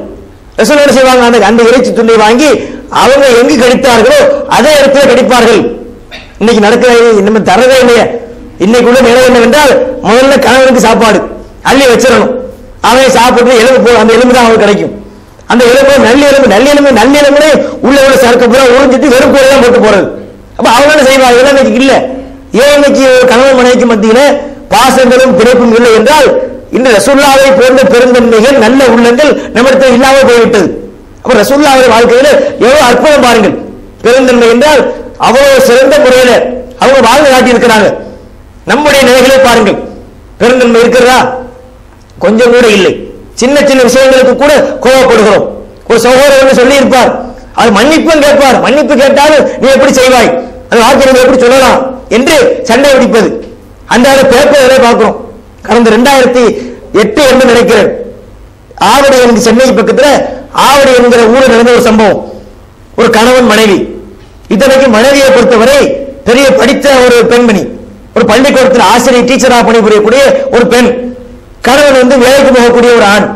B: ரசூலுல்லாஹ் என்ன செய்வாங்க, அந்த இறைச்சி துண்டை வாங்கி அவங்க எங்கு கடித்தார்களோ அதே இடத்துல கடிப்பார்கள். இன்னைக்கு நடக்கிறது நம்ம தரவே இல்லையே. இன்னைக்கு உள்ள நிலை என்னவென்றால், முதல்ல கணவனுக்கு சாப்பாடு அள்ளி வச்சிடணும், அவன் சாப்பிட்டு எலும்பு அந்த எலும்பு தான் அவனுக்கு கிடைக்கும். அந்த எலும்பு நல்லெலும்பு உள்ள உள்ள சரக்கு பூரா உறிஞ்சிட்டு வெறும் கோழி தான் போட்டு போறது. அப்ப அவங்க என்ன செய்வாங்க, இதெல்லாம் இன்னைக்கு இல்ல. ஏன் இன்னைக்கு கணவன் மனைவிக்கு மத்தியில பாசங்களும் பிணைப்பும் இல்லை என்றால், இந்த ரசூலுல்லாஹை போன்ற பெருந்தன்மைகள் நல்ல உள்ளங்கள் நம்மிடத்தில் இல்லாமல் போய்விட்டது. அப்ப ரசூலுல்லாஹி வாழ்க்கையில எவ்வளவு அற்புதம் பாருங்கள். பெருந்தன்மை என்றால் அவ்வளவு சிறந்த முறையில அவங்க வாழ்ந்து காட்டி இருக்கிறாங்க. நம்முடைய நிலைகளை பாருங்கள், பெருந்தன்மை இருக்கிறதா? கொஞ்சம் கூட இல்லை. சின்ன சின்ன விஷயங்களுக்கு கூட கோபப்படுகிறோம். ஒரு சகோதரர் சொல்லி இருப்பார், அது மன்னிப்பும் கேட்பார், மன்னிப்பு கேட்டாலும் நீ எப்படி செய்வாய், அந்த வார்த்தை எப்படி சொல்லலாம் என்று சண்டை பிடிப்பது. அந்த பேப்பரை பார்க்கிறோம். கடந்த 2008 என்று நினைக்கிறேன், ஆவடி என்கிற சென்னை பக்கத்துல ஆவடி என்கிற ஊரில் நடந்த ஒரு சம்பவம். ஒரு கணவன் மனைவி, இத்தனைக்கு மனைவியை பொறுத்தவரை பெரிய படித்த ஒரு பெண்மணி, ஒரு பள்ளிக்கூடத்தில் ஆசிரியர் டீச்சராக பணிபுரியக்கூடிய ஒரு பெண். கணவன் வேலைக்கு போகக்கூடிய ஒரு ஆண்,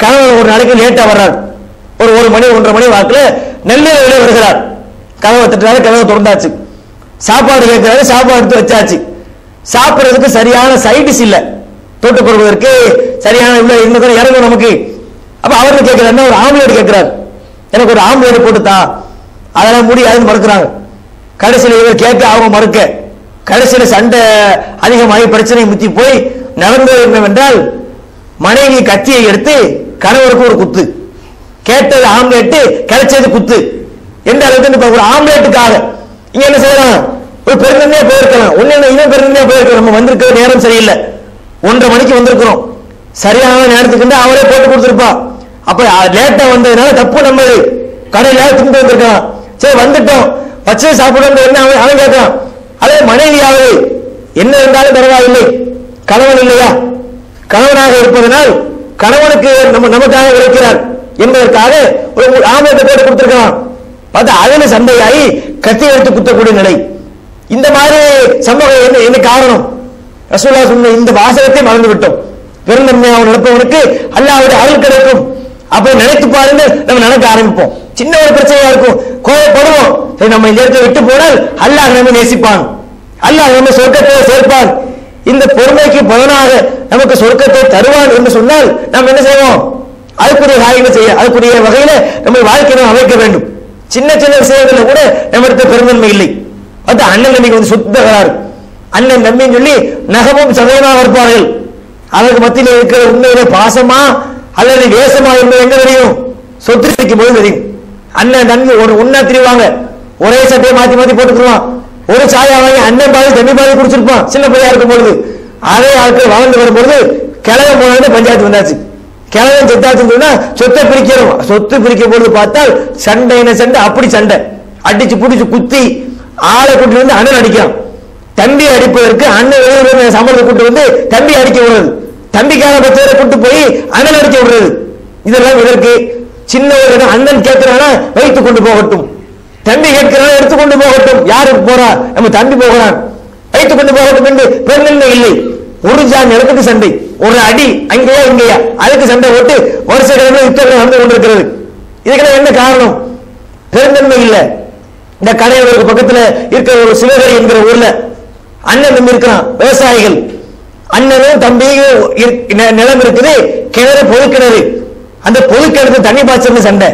B: கணவன் ஒரு நாளைக்கு லேட்டா வர்றார். ஒரு 1 மணி 1:30 மணி வாக்குல நள்ளிரவிலே வருகிறார். கதவை தட்டுறாரு, கதவை திறந்தாச்சு. சாப்பாடு கேட்கிறாரு, சாப்பாடு எடுத்து வச்சாச்சு. சாப்பிடுறதுக்கு சரியான சைடிஸ் இல்ல, தொட்டு கொடுப்பதற்கு சரியான இன்னும் இறங்கும் நமக்கு. அப்ப அவர்கள் கேட்கிறாரு, ஒரு ஆம்லேட் கேட்கிறார், எனக்கு ஒரு ஆம்லேட் போட்டுத்தா. அதெல்லாம் முடியாதுன்னு மறுக்கிறாங்க. கடைசியில் இவர் கேட்க அவங்க மறுக்க, கடைசியில் சண்டை அதிகமாகி பிரச்சனை முத்தி போய் நடந்தது என்னவென்றால், மனைவி கத்தியை எடுத்து கணவருக்கு ஒரு குத்து, கேட்டது ஆம்லேட்டு, கிடைச்சது குத்து என்ற அளவுக்கு ஒரு ஆம்லேட்டுக்காக இங்க என்ன செய்யலாம், ஒரு பெருந்தன்மையா போயிருக்கலாம். ஒன்னு இன்னும் பெருந்தன்மையா போயிருக்கலாம். நம்ம வந்திருக்கிற நேரம் சரியில்லை, 1:30 மணிக்கு வந்திருக்கிறோம், சரியான நேரத்துக்கு அவரே போட்டு கொடுத்திருப்பா. அப்ப லேட்டா வந்ததுனால தப்பு நம்மது, கடையில திண்டு வந்திருக்கலாம். சரி வந்துட்டோம், பச்சை சாப்பிடும் அவன் கேட்கலாம். அதே மனைவியாவது என்ன இருந்தாலும் பரவாயில்லை, கணவன் இல்லையா, கணவனாக இருப்பதனால் கணவனுக்கு நமக்காக உழைக்கிறார் என்பதற்காக ஒரு ஆம்லேட்டை போட்டு கொடுத்திருக்கலாம். பார்த்தா அதுல சண்டையாகி கத்தி எடுத்து குத்தக்கூடிய நிலை. இந்த மாதிரி சம்பவம் என்ன காரணம்? ரசூலுல்லாஹ் சொன்ன இந்த வாசகத்தை மறந்து விட்டோம். பெருந்தன்மையாக நடப்பவனுக்கு அல்லாஹ்வுடைய அருள் கிடைக்கும். அப்ப நினைத்து பாருங்க, நம்ம நினைக்க ஆரம்பிப்போம். சின்ன ஒரு பிரச்சனையா இருக்கும், கோபப்படுவோம். நம்ம இந்த இடத்தை விட்டு போனால் அல்லாஹ் நம்ம நேசிப்பான், அல்லாஹ் நம்ம சொர்க்கத்தை சேர்ப்பான், இந்த பொறுமைக்கு பலனாக நமக்கு சொர்க்கத்தை தருவான் என்று சொன்னால் நாம் என்ன செய்வோம்? அதுக்குரிய காரியங்கள் செய்ய, அதுக்குரிய வகையில நம்ம வாழ்க்கையை அமைக்க வேண்டும். சின்ன சின்ன விஷயங்கள்ல கூட நம்மிடத்த பெருந்தன்மை இல்லை. அது அண்ணன் நம்பிக்கை சுத்தகராறு, அண்ணன் நம்பின்னு சொல்லி நகமும் சதயமாக இருப்பார்கள். அதற்கு மத்தியில் இருக்கிற உண்மையிலே பாசமா அல்லது வேசமா என்பது எங்க தெரியும்? சொத்து வைக்கும் போது தெரியும். அண்ணன் தம்பி ஒரு உண்ணா திரிவாங்க, ஒரே சட்டையை மாத்தி மாத்தி போட்டுக்குவான். ஒரு சாயா வாங்கி அண்ணன் பாதி தம்பி பாதி குடிச்சிருப்பான் சின்ன பையா இருக்கும் பொழுது. அதே ஆட்கள் வாழ்ந்து வரும்பொழுது கிழவன் போனது பஞ்சாயத்து வந்தாச்சு, கிழவன் செத்தாச்சுன்னு சொன்னா சொத்தை பிரிக்கிறோம். சொத்து பிரிக்கும் பொழுது பார்த்தால் சண்டை சண்டை, அப்படி சண்டை அடிச்சு புடிச்சு குத்தி ஆளை கூட்டி வந்து அண்ணன் அடிக்கிறான். தம்பி அடிப்பதற்கு அண்ணன் சம்பளத்தை கூட்டு வந்து தம்பி அடிக்க விடுறது, தம்பிக்கான பச்சையை கூட்டு போய் அண்ணன் அடிக்க விடுறது. இதெல்லாம் இதற்கு சின்ன ஒரு அண்ணன் கேட்கிறானா வைத்துக் கொண்டு போகட்டும், தம்பி கேட்கிறானா எடுத்துக்கொண்டு போகட்டும். யாருக்கு போறா? நம்ம தம்பி போகிறான், வைத்துக் கொண்டு போகட்டும் என்று பெருந்தன்மை இல்லை. ஒரு ஜான் இடத்துக்கு சண்டை, ஒரு அடி அங்கேயா இங்கேயா, அதுக்கு சண்டை போட்டு வருஷ கிழமை யுத்தங்கள் நடந்து கொண்டிருக்கிறது. இதுக்கெல்லாம் என்ன காரணம்? பெருந்தன்மை இல்லை. இந்த கடையோருக்கு பக்கத்துல இருக்கிற ஒரு சிவகரி என்கிற ஊர்ல அண்ணன் தம்பி இருக்கிறான், விவசாயிகள். அண்ணனும் தம்பியும் நிலம் இருக்குது, கிணறு பொது கிணறு. அந்த பொது கிணறு தண்ணி பாய்ச்சல் சண்டை,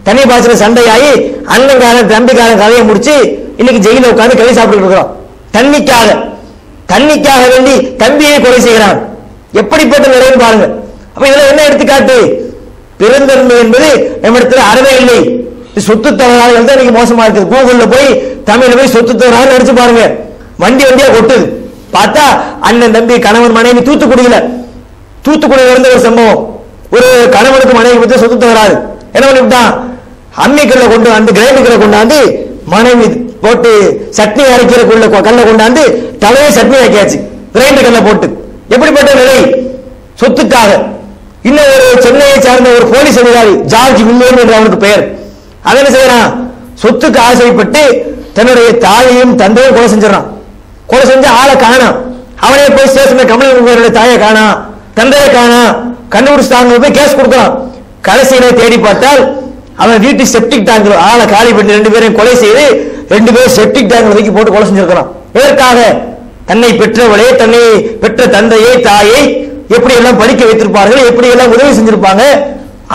B: தண்ணி பாய்ச்சல் சண்டையாகி அண்ணன் தம்பிக்கான கதையை முடிச்சு இன்னைக்கு ஜெயில உட்கார்ந்து கறி சாப்பிட்டு இருக்கிறோம். தண்ணிக்காக வேண்டி தம்பியை கொலை செய்கிறான். எப்படிப்பட்ட நிலைன்னு பாருங்க. அப்ப இதுல என்ன எடுத்துக்காட்டு? பெருந்தன்மை என்பது நம்ம இடத்துல அறவே இல்லை. சொத்து தவறாக தான் இன்னைக்கு மோசமா இருக்குது. கூகுள்ல போய் தமிழ்ல போய் சொத்து தவறாக நடிச்சு பாருங்க, வண்டியா கொட்டுது. பார்த்தா அண்ணன் தம்பி கணவன் மனைவி தூத்துக்குடியில இருந்த ஒரு சம்பவம். ஒரு கணவனுக்கு மனைவி பத்தி சொத்து தவறாது என்ன பண்ணிவிட்டான், அம்மிக்கல்ல கொண்டு வந்து கிரைண்டர்ல கொண்டாந்து மனைவி போட்டு சட்னி அரைக்கிறக்குள்ள கல்ல கொண்டாந்து தலையை சட்னி ஆக்கியாச்சு கிரைண்டர் கல்ல போட்டு. எப்படிப்பட்ட நிலை? சொத்துக்காக. இன்னும் ஒரு சென்னையை சார்ந்த ஒரு போலீஸ் அதிகாரி ஜார்ஜ் வில்லியம் என்று அவனுக்கு பெயர். அவன் என்ன செய்யறான்? சொத்துக்கு ஆசைப்பட்டு தன்னுடைய தாயையும் தந்தையும் கொலை செஞ்சான். கொலை செஞ்ச ஆளை காணாம். அவனே போய் ஸ்டேஷன்ல கமலன் தாயை காணாம், தந்தையை காணாம், கண்டுபிடிச்சாங்க, போய் கேஸ் கொடுக்கலாம். கடைசியில தேடி பார்த்தால் அவன் வீட்டு செப்டிக் டேங்க்ல ஆளை காலி பண்ணி 2 பேரையும் கொலை செய்து 2 பேரும் செப்டிக் டேங்க்ல தூக்கி போட்டு கொலை செஞ்சிருக்கிறான். எதற்காக? தன்னை பெற்றவளே, தன்னை பெற்ற தந்தையை தாயை எப்படி எல்லாம் படிக்க வைத்திருப்பார்கள், எப்படி எல்லாம் உதவி செஞ்சிருப்பாங்க,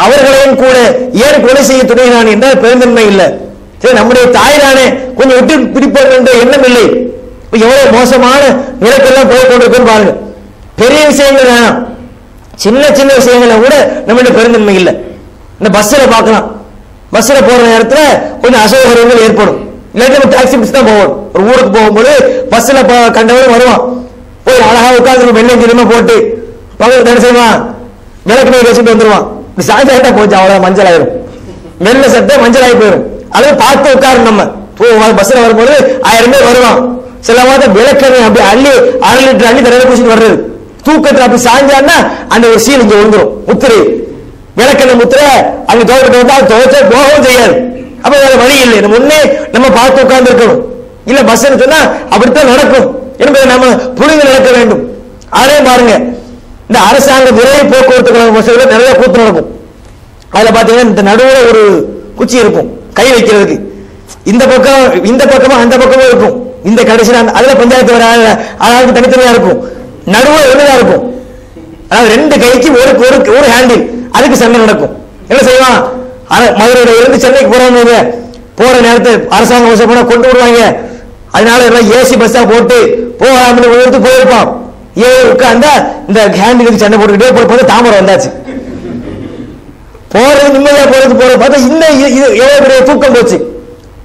B: அவர்களையும் கூட ஏன் கொலை செய்ய துணிகிறான் என்றால் பெருந்தன்மை இல்லை. சரி, நம்முடைய தாய் தானே, கொஞ்சம் விட்டு பிடிப்போம் என்ற எண்ணம் இல்லை. எவ்வளவு மோசமான நிலைக்கெல்லாம் போய் கொண்டிருக்கும் பாருங்க. பெரிய விஷயங்கள் வேணாம், சின்ன சின்ன விஷயங்கள கூட நம்மகிட்ட பெருந்தன்மை இல்லை. இந்த பஸ்ல பார்க்கலாம், பஸ்ல போற நேரத்துல கொஞ்சம் அசௌகரியங்கள் ஏற்படும். இல்லாட்டி நம்ம டாக்ஸி பிடிச்சு தான் போவோம். ஒரு ஊருக்கு போகும்போது பஸ்ல கண்டவரும் வருவான், போய் அழகா உட்காந்து வெள்ளை போட்டு பகல் என்ன செய்வான், விளக்கு நீர் வச்சுட்டு வந்துருவான். சாயந்தரம் போச்சு அவ்வளவு மஞ்சள் ஆயிரும், வெள்ளை சட்டை மஞ்சள் ஆகி போயிடும். அதை பார்த்து உட்காரும். நம்ம பஸ்ல வரும்போது 1000 பேர் வருவான். சில மாதம் விளக்கணை அப்படி அள்ளி 1/2 லிட்டர் அள்ளி தரையில பூசிட்டு வர்றது. தூக்கத்துல அப்படி சாஞ்சான்னா அந்த ஒரு சீல் இங்க விழுந்துரும். முத்திரை விளக்கணை முத்திரை அங்க துவக்கிட்டு வந்தா துவச்சா போகவும் செய்யாது. அப்ப வேற வழி இல்லை, நம்ம முன்னே நம்ம பார்த்து உட்கார்ந்து இருக்கணும். இல்ல பஸ் சொன்னா அப்படித்தான் நடக்கும் என்பதை நம்ம புரிந்து நடக்க வேண்டும். அதே பாருங்க, இந்த அரசாங்க விரைவு போக்குவரத்து கழக பஸ்ல நிறைய கூத்து நடக்கும். அதுல பாத்தீங்கன்னா இந்த நடுவுல ஒரு குச்சி இருக்கும் கை வைக்கிறதுக்கு. இந்த பக்கமா அந்த பக்கமும் இருக்கும். இந்த கடைசியில் அதுல பஞ்சாயத்து வர ஆளுக்கு தனித்தனியா இருக்கும். நடுவுல ஒண்ணுதான் இருக்கும். அதாவது ரெண்டு கைக்கு ஒரு ஹேண்டில். அதுக்கு சண்டை நடக்கும். என்ன செய்வான்? மதுரையில இருந்து சென்னைக்கு போறாங்க. போற நேரத்தை அரசாங்க பஸ் போனா கொண்டு விடுவாங்க. அதனால எல்லாம் ஏசி பஸ்ஸா போட்டு போகாமல் உயர்த்து போயிருப்பான். உட்கார்ந்தா இந்த ஹேண்டிலுக்கு சண்டை போட்டுக்கிட்டே போய் தாமரம் வந்தாச்சு. போறது நிம்மதியா போறது பார்த்தா இன்னும் எவ்வளவு பெரிய தூக்கம் போச்சு.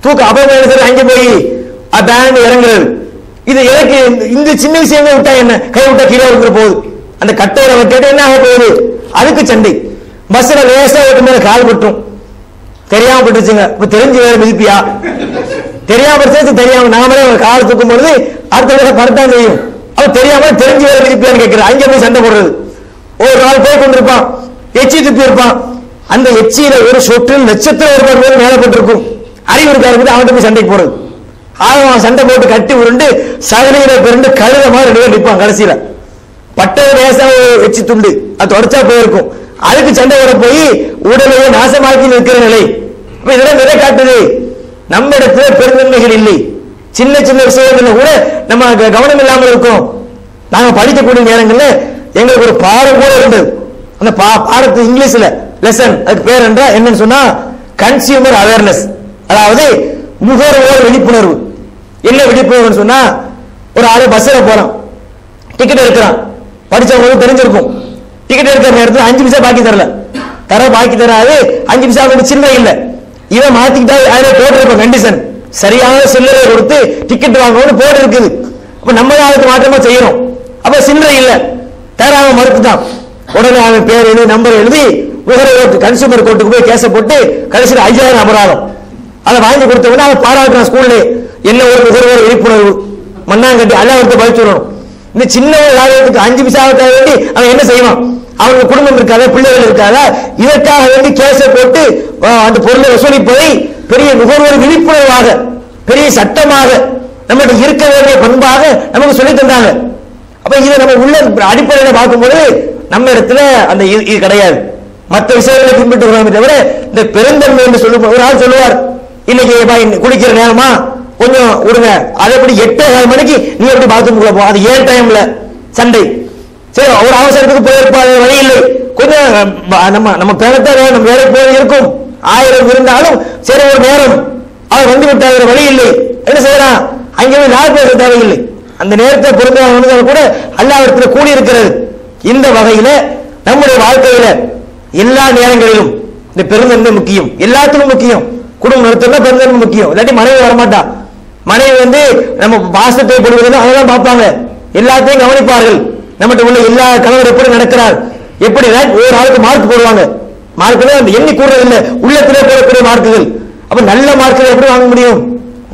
B: தூக்கம் அப்ப அங்கே போய் பேண்ட் இறங்குறது. இது எனக்கு இந்த சின்ன விஷயமே விட்டா என்ன, கை விட்டா கீழே விழுந்துற போகுது. அந்த கட்டையில கேட்டு என்ன ஆக போகுது? அதுக்கு சண்டை. பஸ்ல லேசா ஓட்டு மேல கால் பட்டும் தெரியாம பட்டுச்சுங்க. இப்ப தெரிஞ்சு வேற மிதிப்பியா? தெரியாம தெரியாம நாமளே கால் தூக்கும் பொழுது அடுத்த படத்தான் செய்யும். அவ தெரியாம தெரிஞ்சு வேற மிதிப்பியான்னு கேட்கிறான். அங்கே போய் சண்டை போடுறது. ஒரு நாள் போய் கொண்டிருப்பான், எச்சி துப்பி இருப்பான். அந்த எச்சியில ஒரு சொட்டில் நட்சத்திரம் ஒரு மேல போட்டிருக்கும். அறிவு இருக்காரு அவன்கிட்ட போய் சண்டைக்கு போறது. அவன் சண்டை போட்டு கட்டி உருண்டு சகலையில பிறண்டு கழுத மாதிரி ரெண்டு பேர் நிற்பான். கடைசியில பட்டது லேசா எச்சி துண்டு அது தொடச்சா போயிருக்கும். அதுக்கு சண்டை வர போய் உடலையே நாசமாக்கி நிற்கிற நிலை. இதெல்லாம் நிலை காட்டுது நம்ம இடத்துல பெருந்தன்மைகள் இல்லை. சின்ன சின்ன விஷயங்கள்ல கூட நம்ம கவனம் இல்லாமல் இருக்கோம். நாங்க படிக்கக்கூடிய நேரங்கள்ல எங்களுக்கு ஒரு பாடம் கூட இருந்தது. அந்த பாடத்து இங்கிலீஷ்ல லெசன், அதுக்கு பேர் என்னன்னு சொன்னா கன்சியூமர் அவேர்னஸ். அதாவது நுகர்வோர் விழிப்புணர்வு. என்ன விழிப்புணர்வு சொன்னா, ஒரு ஆளு பஸ்ல போறான், டிக்கெட் எடுக்கிறான். படிச்சவங்களுக்கு தெரிஞ்சிருக்கும். டிக்கெட் எடுக்கிற நேரத்தில் 5 பைசா பாக்கி தரல. பாக்கி தராது. 5 பைசா சில்லறை இல்ல. இவன் மாத்திக்கிட்டா அதுல போட்டிருக்க கண்டிஷன் சரியான சில்லறை கொடுத்து டிக்கெட் வாங்கணும்னு போட்டு இருக்குது. அப்ப நம்ம அதுக்கு மாற்றமா செய்யறோம். அப்ப சில்லறை இல்ல, தராம மறுத்துட்டான். உடனே அவன் பேர் எழுதி நம்பர் எழுதி நுகர்வோர் கன்சூமர் கோர்ட்டுக்கு போய் கேச போட்டு கடைசியில் 5000 அபராதம். அதை வாங்கி கொடுத்தவங்க அவன் பாராட்டுறான். ஸ்கூல்ல என்ன ஒரு நுகர்வோர் விழிப்புணர்வு மண்ணாங்கட்டி அல்லாவுக்கு பதில் சொல்லணும். இந்த சின்ன காரியத்துக்கு 5 பைசாவுக்காக வேண்டி அவன் என்ன செய்வான்? அவனுக்கு குடும்பம் இருக்காத, பிள்ளைகள் இருக்காத, இதற்காக வேண்டி கேச போட்டு அந்த பொருளை வசூலிப்பதை பெரிய நுகர்வோர் விழிப்புணர்வாக, பெரிய சட்டமாக, நம்மகிட்ட இருக்க வேண்டிய பண்பாக நமக்கு சொல்லி தந்தாங்க. அப்ப இதை நம்ம உள்ள அடிப்படையில பார்க்கும்போது நம்ம இடத்துல அந்த இது கிடையாது. மற்ற விஷயங்களை பின்பற்றுகிறோமே தவிர இந்த பெருந்தன்மை என்று சொல்லும் ஒரு ஆள் சொல்லுவார், இன்னைக்கு குடிக்கிற நேரமா கொஞ்சம் விடுங்க, அதை எப்படி 8:15 மணிக்கு நீ எப்படி பாத்ரூம்குள்ள போ, அது ஏன் டைம்ல சண்டை. சரி, ஒரு அவசரத்துக்கு போயிருப்பாரு, வழி இல்லை, கொஞ்சம் நம்ம பேரத்தான் நம்ம வேலைக்கு போய் இருக்கும், 1000 இருந்தாலும் சரி ஒரு நேரம் அவர் வந்து விட்டார், வழி இல்லை, என்ன செய்யறான்? அங்கே நாள் பேச தேவையில்லை. அந்த நேரத்தை பொருந்தாங்க கூட அல்லாஹ்விடத்தில் கூடி இருக்கிறது. இந்த வகையில நம்முடைய வாழ்க்கையில எல்லா நேரங்களிலும் இந்த பெருந்தன்மை முக்கியம். எல்லாத்துக்கும் முக்கியம். குடும்பம் நடத்தினா பெருந்தன்மை முக்கியம். இல்லாட்டி மனைவி வரமாட்டா. மனைவி நம்ம பாசத்தை கொடுக்கிறது அதெல்லாம் பார்ப்பாங்க, எல்லாத்தையும் கவனிப்பார்கள். நம்மகிட்ட உள்ள எல்லா கணவர் எப்படி நடக்கிறார், எப்படி ஒரு ஆளுக்கு மார்க் போடுவாங்க. மார்க்குல அந்த எண்ணி கூடுறதில்லை, உள்ளத்திலே போடக்கூடிய மார்க்குகள். அப்ப நல்ல மார்க்குகள் எப்படி வாங்க முடியும்?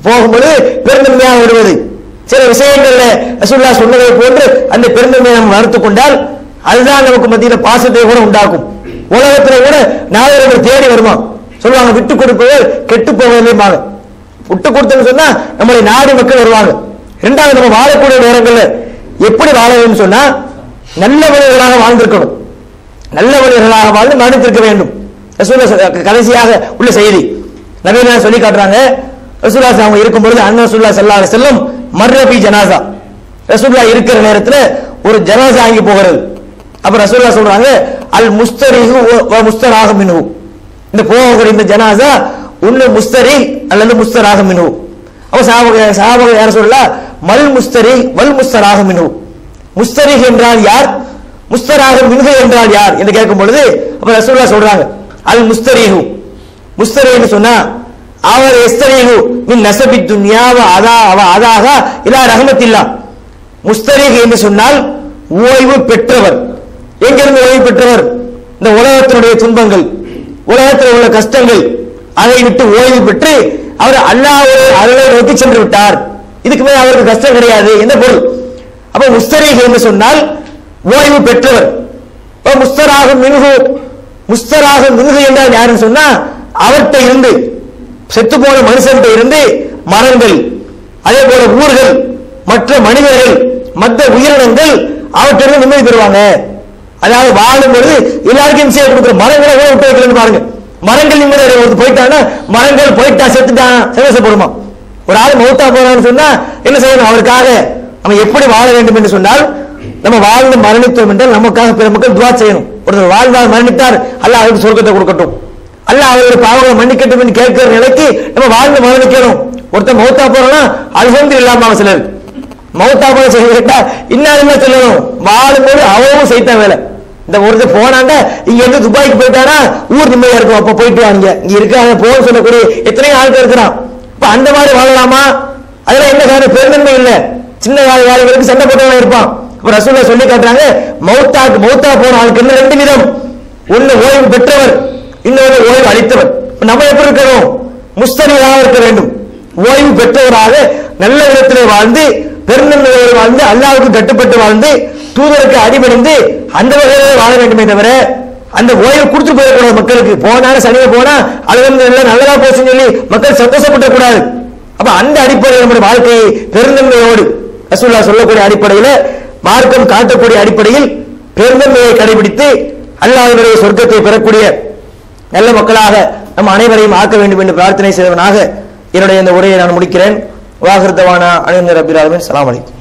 B: போகும்போது பெருந்தன்மையாக விடுவது. சில விஷயங்கள்ல ரசூலுல்லாஹ் சொன்னதை போன்று அந்த பெருந்தன்மையை நம்ம வளர்த்து கொண்டால் அதுதான் நமக்கு மத்தியில பாசத்தை கூட உண்டாக்கும். உலகத்துல கூட நாயகர்கள் தேடி வருமா சொல்லுவாங்க, விட்டு கொடுப்பவர் கெட்டு போவதில்லைம்பாங்க. விட்டு கொடுத்தன்னு சொன்னா நம்மளை நாடு மக்கள் வருவாங்க. இரண்டாவது, நம்ம வாழக்கூடிய நேரங்கள்ல எப்படி வாழ வேண்டும் சொன்னா நல்ல மனிதர்களாக வாழ்ந்திருக்கணும். நல்ல மனிதர்களாக வாழ்ந்து மரணித்திருக்க வேண்டும். ரசூலுல்லாஹ் கடைசியாக உள்ள செய்தி நபிகள் சொல்லி காட்டுறாங்க. ரசூலுல்லாஹ் அவங்க இருக்கும் பொழுது அன்ன ரசூலுல்லாஹ் ஸல்லல்லாஹு அலைஹி வஸல்லம் மர்ரபி ஜனாஸா, ரசூலுல்லாஹ் இருக்கிற நேரத்துல ஒரு ஜனாஸா ஆகி போகிறது. அப்ப ரசூலுல்லாஹ் சொல்றாங்க, அல் முஸ்தரிஹு வ முஸ்தராக மின்ஹு, இந்த போகக்கூடிய இந்த ஜனாஸா உன்ன முஸ்தரி அல்லது முஸ்தராக மின்ஹு. அப்ப சஹாபாக்கள் யார் சொல்லலாம், மல் முஸ்தரி வல் முஸ்தராக மின்ஹு, முஸ்தரி என்றால் யார், முஸ்தராக மின்ஹு என்றால் யார் என்று கேட்கும் பொழுது அப்ப ரசூலுல்லாஹ் சொல்றாங்க, அல் முஸ்தரிஹு, முஸ்தரி என்று சொன்னா அவர் எஸ்தரிஹு மின் நஸபி துன்யா வ அதாக இலா ரஹ்மத்தில்லா. முஸ்தரிஹ் என்று சொன்னால் ஓய்வு பெற்றவர். எங்கிருந்து ஓய்வு பெற்றவர்? இந்த உலகத்தினுடைய துன்பங்கள், உலகத்தில் உள்ள கஷ்டங்கள், அதை விட்டு ஓய்வு பெற்று அவர் அல்லாஹ்வுடைய அருளை நோக்கி சென்று விட்டார். இதுக்கு மேல அவருக்கு கஷ்டம் கிடையாது. என்ன பொருள்? அப்ப முஸ்தரிஹ் என்று சொன்னால் ஓய்வு பெற்றவர். முஸ்தராக மின்ஹு, முஸ்தராக மின்ஹு என்றால் யாருன்னு சொன்னா அவர்கிட்ட இருந்து, செத்து போன மனுஷன்கிட்ட இருந்து மரங்கள், அதே போல ஊர்கள், மற்ற மனிதர்கள், மற்ற உயிரினங்கள் அவற்றிலிருந்து நிம்மதி பெறுவாங்க. அதாவது வாழும் பொழுது எல்லாருக்கும் சேவை கொடுக்குற மரங்களை கூட விட்டு வைக்கலன்னு பாருங்க. மரங்கள் நிம்மதி போயிட்டாங்கன்னா மரங்கள் போயிட்டா செத்துட்டான் சந்தோஷப்படுமா? ஒரு ஆள் மௌத்தா போறான்னு சொன்னா என்ன செய்யணும்? அவருக்காக நம்ம எப்படி வாழ வேண்டும் என்று சொன்னால், நம்ம வாழ்ந்து மரணித்தோம் என்றால் நமக்காக பிற மக்கள் துவா செய்யணும். ஒருத்தர் வாழ்ந்தால் மரணித்தார், அல்லாஹ் அவருக்கு சொர்க்கத்தை கொடுக்கட்டும், அல்லாஹ் அவருடைய பாவங்களை மன்னிக்கட்டும் என்று கேட்கிற நிலைக்கு நம்ம வாழ்ந்து மரணிக்கணும். ஒருத்தர் மௌத்தா போறோம்னா அல்ஹம்துலில்லாஹ் சிலர் மௌத்தா போற செய்ய கேட்டா இன்னாலுமே சொல்லணும். வாழும்போது அவரும் செய்தான் வேலை. இந்த ஒருத்தர் போனாங்க இங்க இருந்து துபாய்க்கு போயிட்டானா ஊர் நிம்மதியா இருக்கும். அப்ப போயிட்டு வாங்க இங்க இருக்காங்க போன்னு சொல்லக்கூடிய எத்தனையோ ஆட்கள் இருக்கிறான். இப்ப அந்த மாதிரி வாழலாமா? அதெல்லாம் என்ன காரணம்? பெருந்தன்மை இல்ல. சின்ன வேலைகளுக்கு சண்டை போட்டவங்க இருப்பான். இப்ப ரசூலுல்லாஹ் சொல்லி காட்டுறாங்க, மௌத்தா போன ஆளுக்கு என்ன ரெண்டு விதம். ஒண்ணு ஓய்வு பெற்றவர், இன்னொரு ஓய்வு அளித்தவர். நம்ம எப்படி இருக்கணும்? முஸ்தரியாக இருக்க வேண்டும். ஓய்வு பெற்றவராக நல்ல இடத்திலே வாழ்ந்து பெருந்தன்மையோடு வாழ்ந்து அல்லாஹ்வுக்கு கட்டுப்பட்டு வாழ்ந்து தூதருக்கு அடிபணிந்து அந்த வகையிலே வாழ வேண்டுமே தவிர அந்த ஓய்வு கொடுத்து போயிடக்கூடாது. மக்களுக்கு போனாலும் சனியை போனா அலுவலகம் நல்லதா போச்சுன்னு சொல்லி மக்கள் சந்தோஷப்பட கூடாது. அப்ப அந்த அடிப்படையில் நம்முடைய வாழ்க்கையை பெருந்தன்மையோடு ரசூலுல்லாஹ் சொல்லக்கூடிய அடிப்படையில் மார்க்கம் காட்டக்கூடிய அடிப்படையில் பெருந்தன்மையை கடைபிடித்து அல்லாஹ்வுடைய சொர்க்கத்தை பெறக்கூடிய நல்ல மக்களாக நம் அனைவரையும் ஆக்க வேண்டும் என்று பிரார்த்தனை செய்தவனாக என்னுடைய இந்த உரையை நான் முடிக்கிறேன். வாஹிர் தவானா அனில் ரப்பில் ஆலமீன். ஸலாம் அலைக்கும்.